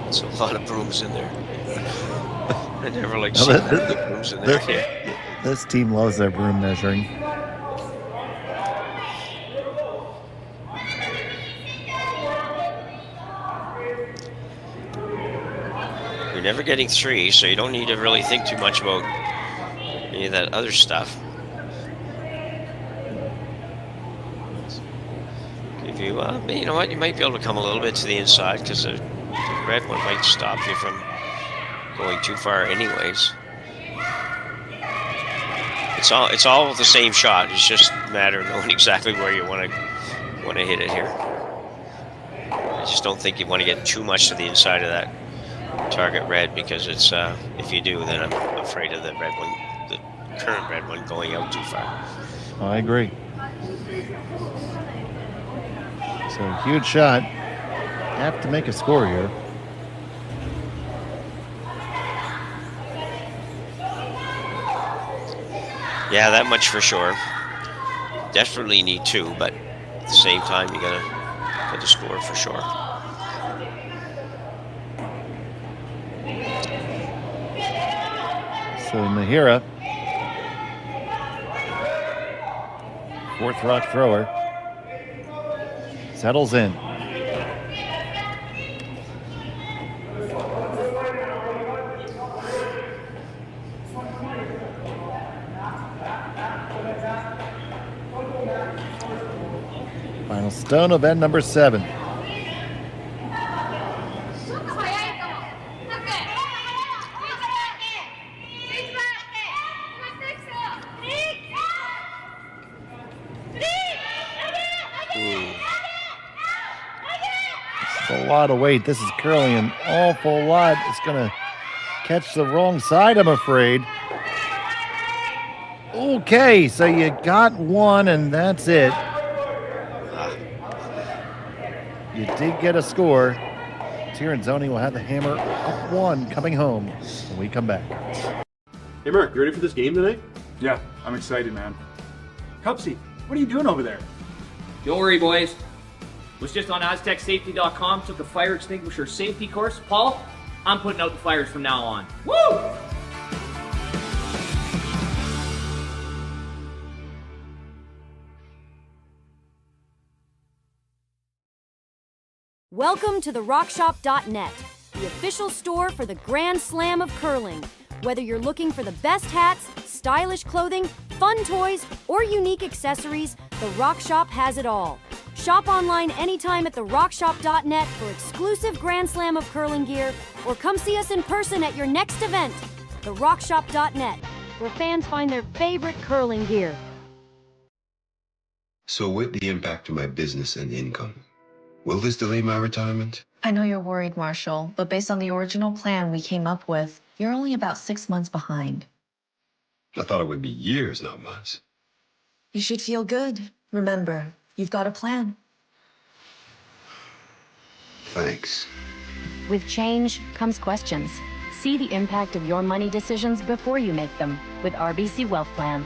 There's a lot of brooms in there. I never like seeing that many brooms in there. This team loves their broom measuring. You're never getting 3, so you don't need to really think too much about any of that other stuff. If you, you know what, you might be able to come a little bit to the inside, because the red one might stop you from going too far anyways. It's all the same shot. It's just a matter of knowing exactly where you want to hit it here. I just don't think you want to get too much to the inside of that target red, because it's if you do, then I'm afraid of the red one, the current red one, going out too far. I agree. So huge shot. Have to make a score here. Yeah, that much for sure. Definitely need 2, but at the same time, you gotta get the score for sure. So Mahira, 4th rock thrower. settles in. Final stone of end number 7. A lot of weight. This is curling an awful lot. It's going to catch the wrong side, I'm afraid. Okay, so you got one, and that's it. You did get a score. Tirinzoni will have the hammer up 1 coming home when we come back. Hey Mark, you ready for this game tonight? Yeah, I'm excited, man. Cupsy, what are you doing over there? Don't worry, boys. Was just on AztecSafety.com, took a fire extinguisher safety course. Paul, I'm putting out the fires from now on. Woo! Welcome to the RockShop.net, the official store for the Grand Slam of curling. Whether you're looking for the best hats, stylish clothing, fun toys, or unique accessories, the Rock Shop has it all. Shop online anytime at therockshop.net for exclusive Grand Slam of curling gear, or come see us in person at your next event. Therockshop.net, where fans find their favorite curling gear. So with the impact to my business and income, will this delay my retirement? I know you're worried, Marshall, but based on the original plan we came up with, you're only about 6 months behind. I thought it would be years, not months. You should feel good. Remember, you've got a plan. Thanks. With change comes questions. See the impact of your money decisions before you make them with RBC Wealth Plan.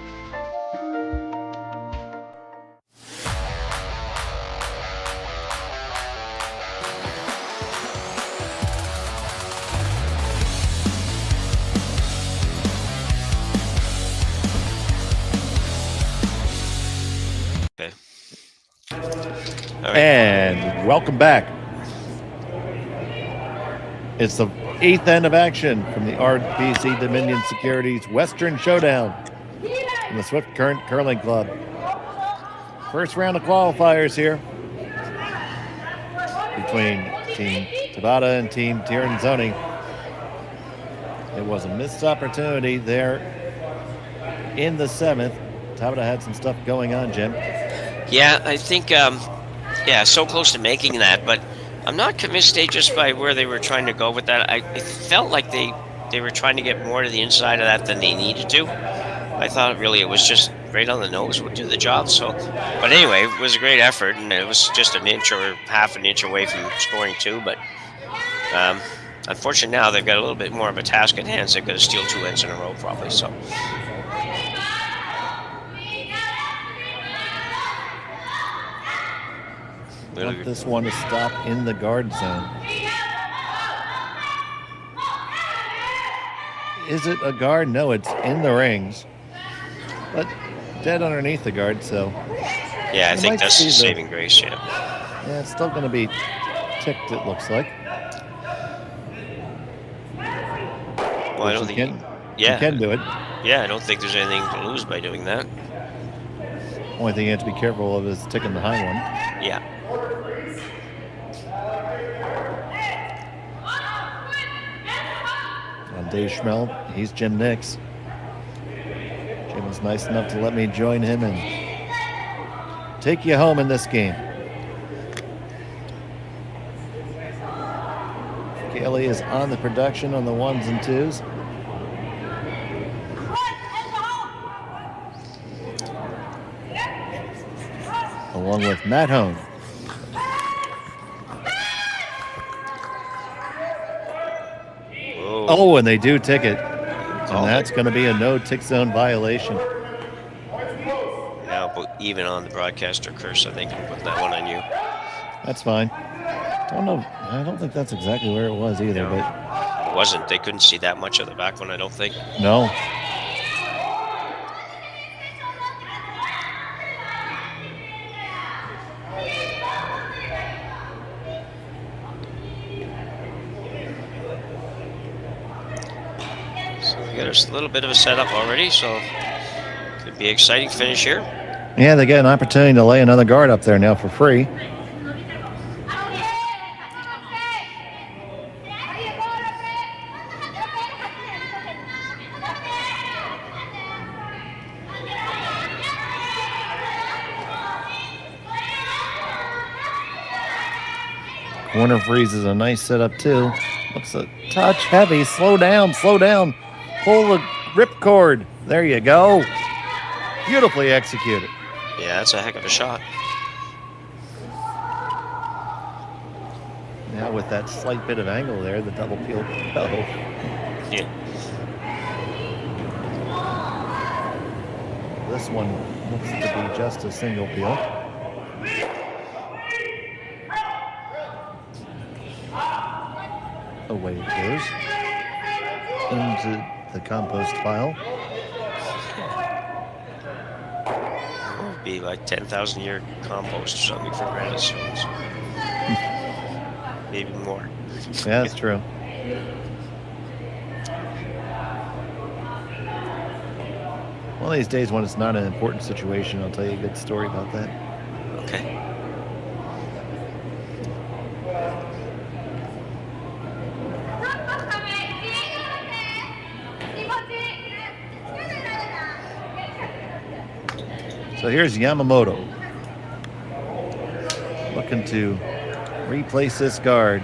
And welcome back. It's the 8th end of action from the RBC Dominion Securities Western Showdown in the Swift Current Curling Club. First round of qualifiers here between Team Tabata and Team Tirinzoni. It was a missed opportunity there in the 7th. Tabata had some stuff going on, Jim. Yeah, I think, so close to making that, but I'm not convinced just by where they were trying to go with that. It felt like they were trying to get more to the inside of that than they needed to. I thought really it was just right on the nose would do the job. So, but anyway, it was a great effort, and it was just an inch or half an inch away from scoring 2. But unfortunately now they've got a little bit more of a task at hand. So they've got to steal 2 ends in a row probably. So. Want this one to stop in the guard zone. Is it a guard? No, it's in the rings, but dead underneath the guard. So yeah, I think that's the saving grace. Yeah. Yeah, it's still going to be ticked. It looks like. Well, I don't think. You can do it. Yeah, I don't think there's anything to lose by doing that. Only thing you have to be careful of is ticking the high one. Yeah. Dave Schmel, he's Jim Nix. Jim was nice enough to let me join him and take you home in this game. Kelly is on the production on the 1s and 2s. Along with Matt Hone. Oh, and they do tick it. And that's going to be a no tick zone violation. Now, but even on the broadcaster curse, I think I'm putting that one on you. That's fine. Don't know. I don't think that's exactly where it was either. No, but it wasn't. They couldn't see that much of the back one, I don't think. No. got a little bit of a setup already, so could be an exciting finish here. Yeah, they get an opportunity to lay another guard up there now for free. Corner freeze is a nice setup too. Looks a touch heavy. Slow down, slow down. Pull the ripcord. There you go. Beautifully executed. Yeah, that's a heck of a shot. Now with that slight bit of angle there, the double peel. Uh-oh. Yeah. This one looks to be just a single peel. Away it goes into the compost pile. It would be like 10,000 year compost or something for granite stones. Maybe more. Yeah, that's true. One of these days when it's not an important situation, I'll tell you a good story about that. Okay. So here's Yamamoto looking to replace this guard.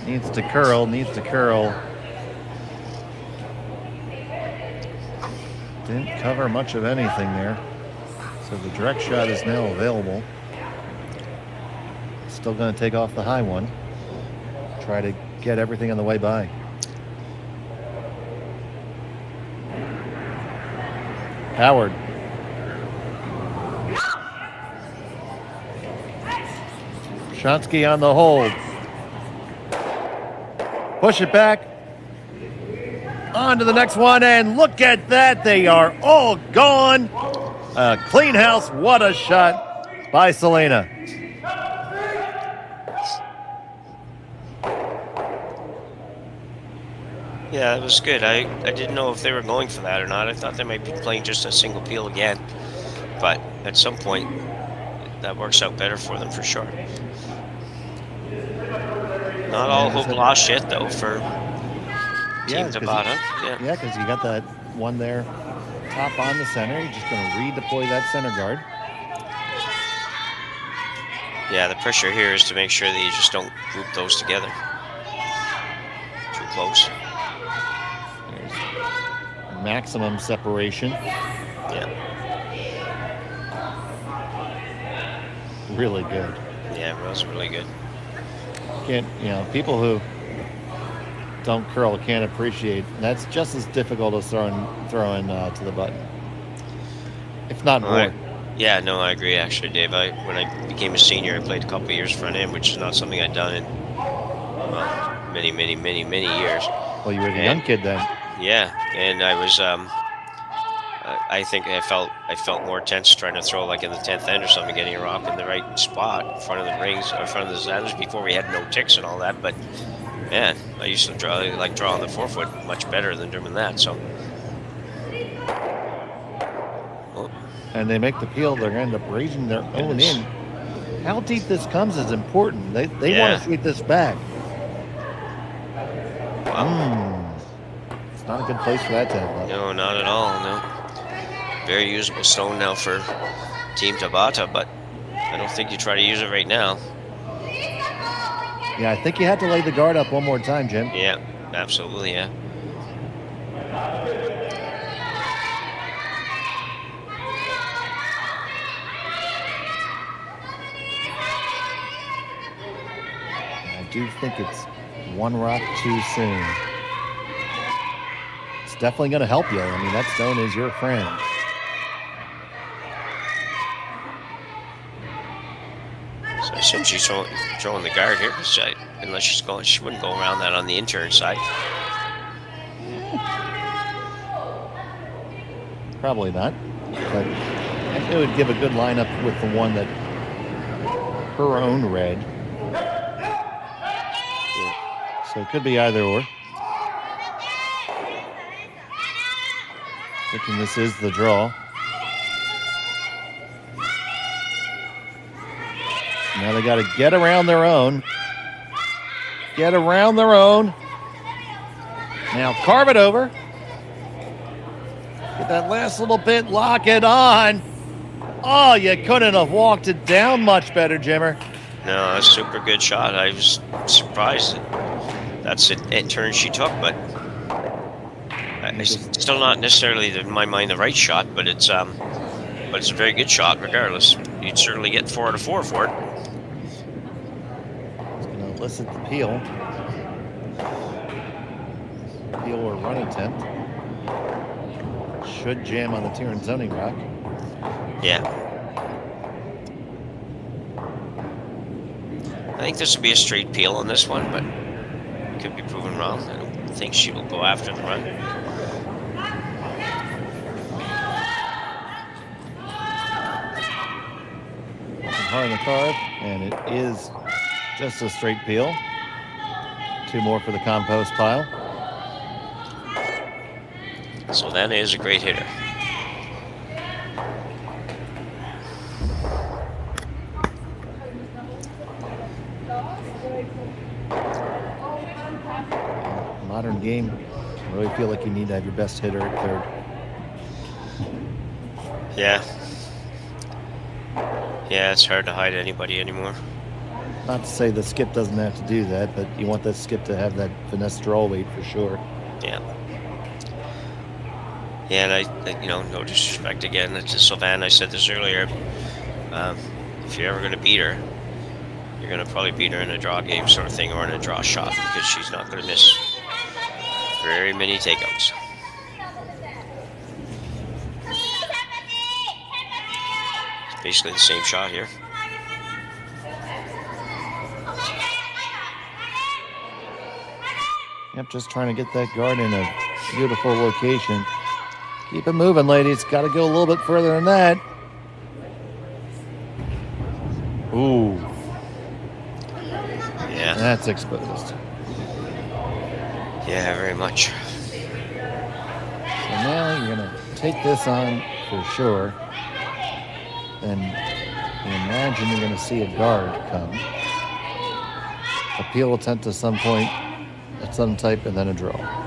Needs to curl, needs to curl. Didn't cover much of anything there. So the direct shot is now available. Still going to take off the high one. Try to get everything on the way by. Howard. Shonsky on the hold. Push it back. On to the next one, and look at that. They are all gone. Clean house. What a shot by Selena. Yeah, that was good. I didn't know if they were going for that or not. I thought they might be playing just a single peel again. But at some point, that works out better for them for sure. Not all hope lost yet, though, for Team Tabata. Yeah, because you got that one there, top on the center. You're just going to redeploy that center guard. Yeah, the pressure here is to make sure that you just don't group those together. Too close. Maximum separation. Yeah. Really good. Yeah, it was really good. People who don't curl can't appreciate. That's just as difficult as throwing to the button, if not more. Yeah, no, I agree. Actually, Dave. When I became a senior, I played a couple of years front end, which is not something I'd done in many years. Well, you were the young kid then. Yeah, and I was. I think I felt more tense trying to throw like in the 10th end or something, getting a rock in the right spot in front of the rings, or in front of the Zatters before we had no ticks and all that. But man, I used to draw on the 4-foot much better than doing that. So. And they make the peel. They're going to end up raising their own in. How deep this comes is important. They want to sweep this back. It's not a good place for that to end up. No, not at all. No. Very usable stone now for Team Tabata, but I don't think you try to use it right now. Yeah, I think you had to lay the guard up one more time, Jim. Yeah, absolutely, yeah. I do think it's one rock too soon. It's definitely going to help you. I mean, that stone is your friend. So I assume she's throwing the guard here, unless she wouldn't go around that on the intern side. Probably not, but it would give a good lineup with the one that her own red. So it could be either or. Thinking this is the draw. Now they got to get around their own. Get around their own. Now carve it over. Get that last little bit, lock it on. Oh, you couldn't have walked it down much better, Jimmer. No, a super good shot. I was surprised that's it turn she took, but it's still not necessarily, in my mind, the right shot, but it's a very good shot regardless. You'd certainly get 4 out of 4 for it. It's going to elicit the peel. Peel or run attempt. Should jam on the Tirinzoni rock. Yeah. I think this would be a straight peel on this one, but could be proven wrong. I don't think she will go after the run. Hard on the carve, and it is just a straight peel. 2 more for the compost pile. Silvana is a great hitter. Modern game, I really feel like you need to have your best hitter at third. Yeah. Yeah, it's hard to hide anybody anymore. Not to say the skip doesn't have to do that, but you want that skip to have that finesse draw weight for sure. Yeah. Yeah, and I no disrespect again to Silvana. I said this earlier. If you're ever going to beat her, you're going to probably beat her in a draw game sort of thing or in a draw shot, because she's not going to miss very many takeouts. It's basically the same shot here. Yep, just trying to get that guard in a beautiful location. Keep it moving, ladies. Got to go a little bit further than that. Ooh. Yeah. That's exposed. Yeah, very much. So now you're going to take this on for sure. And you imagine you're going to see a guard come. Appeal attempt to some point at some type, and then a draw.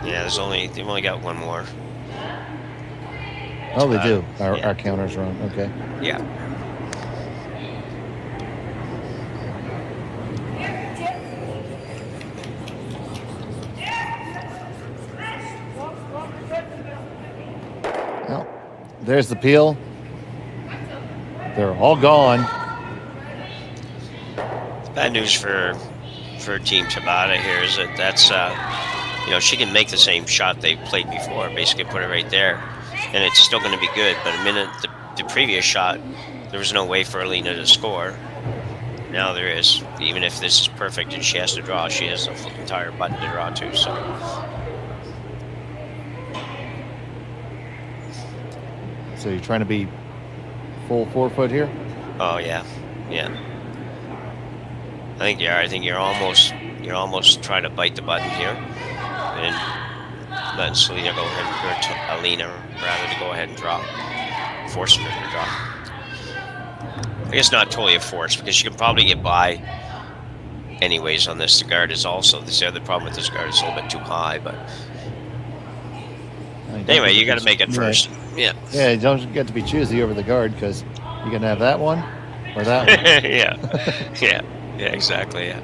Yeah, they've only got one more. Oh, they do. Our counter's wrong. Okay. Yeah. Well, there's the peel. They're all gone. Bad news for Team Tabata here is that that's she can make the same shot they played before, basically put it right there, and it's still going to be good. But a minute the previous shot, there was no way for Alina to score. Now there is. Even if this is perfect and she has to draw, she has the entire button to draw to. So you're trying to be full 4-foot here? Oh yeah. I think you are. I think you're almost trying to bite the button here, and letting Selena go ahead, or Alina rather, to go ahead and draw, forcing her to draw. I guess not totally a force, because she can probably get by anyways on this. The guard is also, this other problem with this guard is a little bit too high, but anyway, you got to make it first. Yeah. Yeah, you don't get to be choosy over the guard, because you can have that one or that one. Yeah, exactly. Yeah.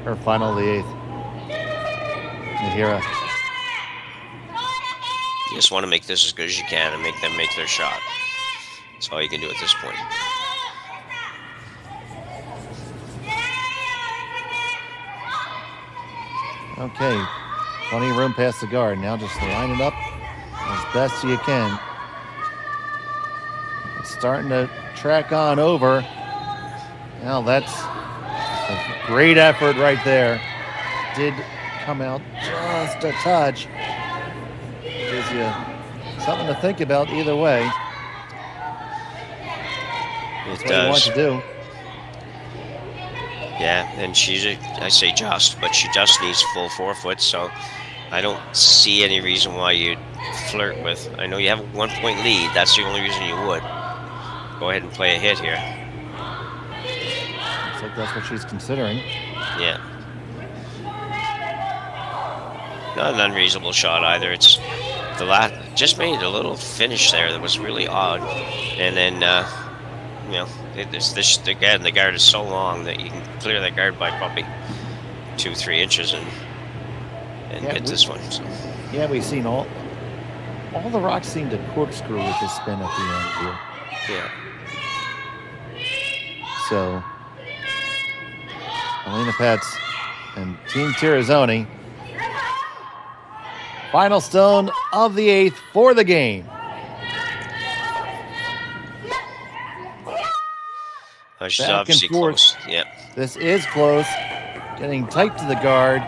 Her final of the 8th. Nahira. You just want to make this as good as you can and make them make their shot. That's all you can do at this point. Okay, plenty of room past the guard. Now just line it up as best you can. It's starting to track on over. Now that's a great effort right there. Did come out just a touch. Gives you something to think about either way. It That's what you want to do. Yeah, and I say just, but she just needs full 4 foot, so I don't see any reason why you'd flirt with. I know you have a 1 point lead. That's the only reason you would. Go ahead and play a hit here. Looks like that's what she's considering. Yeah. Not an unreasonable shot either. It's just made a little finish there that was really odd, and then you know, the guard is so long that you can clear that guard by probably 2-3 inches and get this one. So. Yeah, we've seen all the rocks seem to corkscrew with this spin at the end here. Yeah. So, Elena Petz and Team Tirinzoni. Final stone of the 8th for the game. Oh, she's obviously close. Yep. This is close. Getting tight to the guard.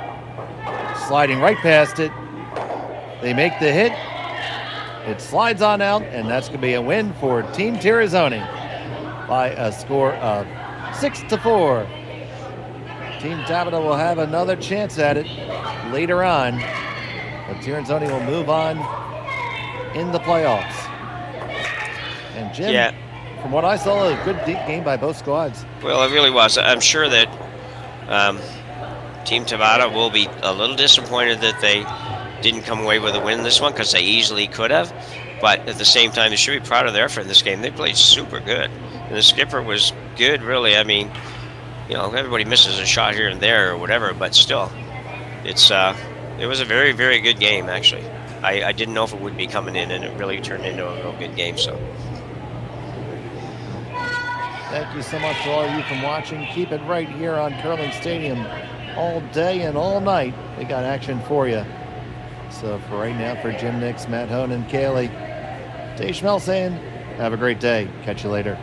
Sliding right past it. They make the hit. It slides on out, and that's going to be a win for Team Tirinzoni by a score of 6-4. Team Tabata will have another chance at it later on, but Tirinzoni will move on in the playoffs. And Jim, from what I saw, a good deep game by both squads. Well, it really was. I'm sure that Team Tabata will be a little disappointed that they didn't come away with a win this one, because they easily could have. But at the same time, they should be proud of their effort in this game. They played super good. And the skipper was good, really. I mean, you know, everybody misses a shot here and there or whatever, but still, it was a very, very good game, actually. I didn't know if it would be coming in, and it really turned into a real good game. So, thank you so much to all of you from watching. Keep it right here on Curling Stadium all day and all night. We got action for you. So for right now, for Jim Nix, Matt Hone, and Kaylee, Dave Schmel saying, have a great day. Catch you later.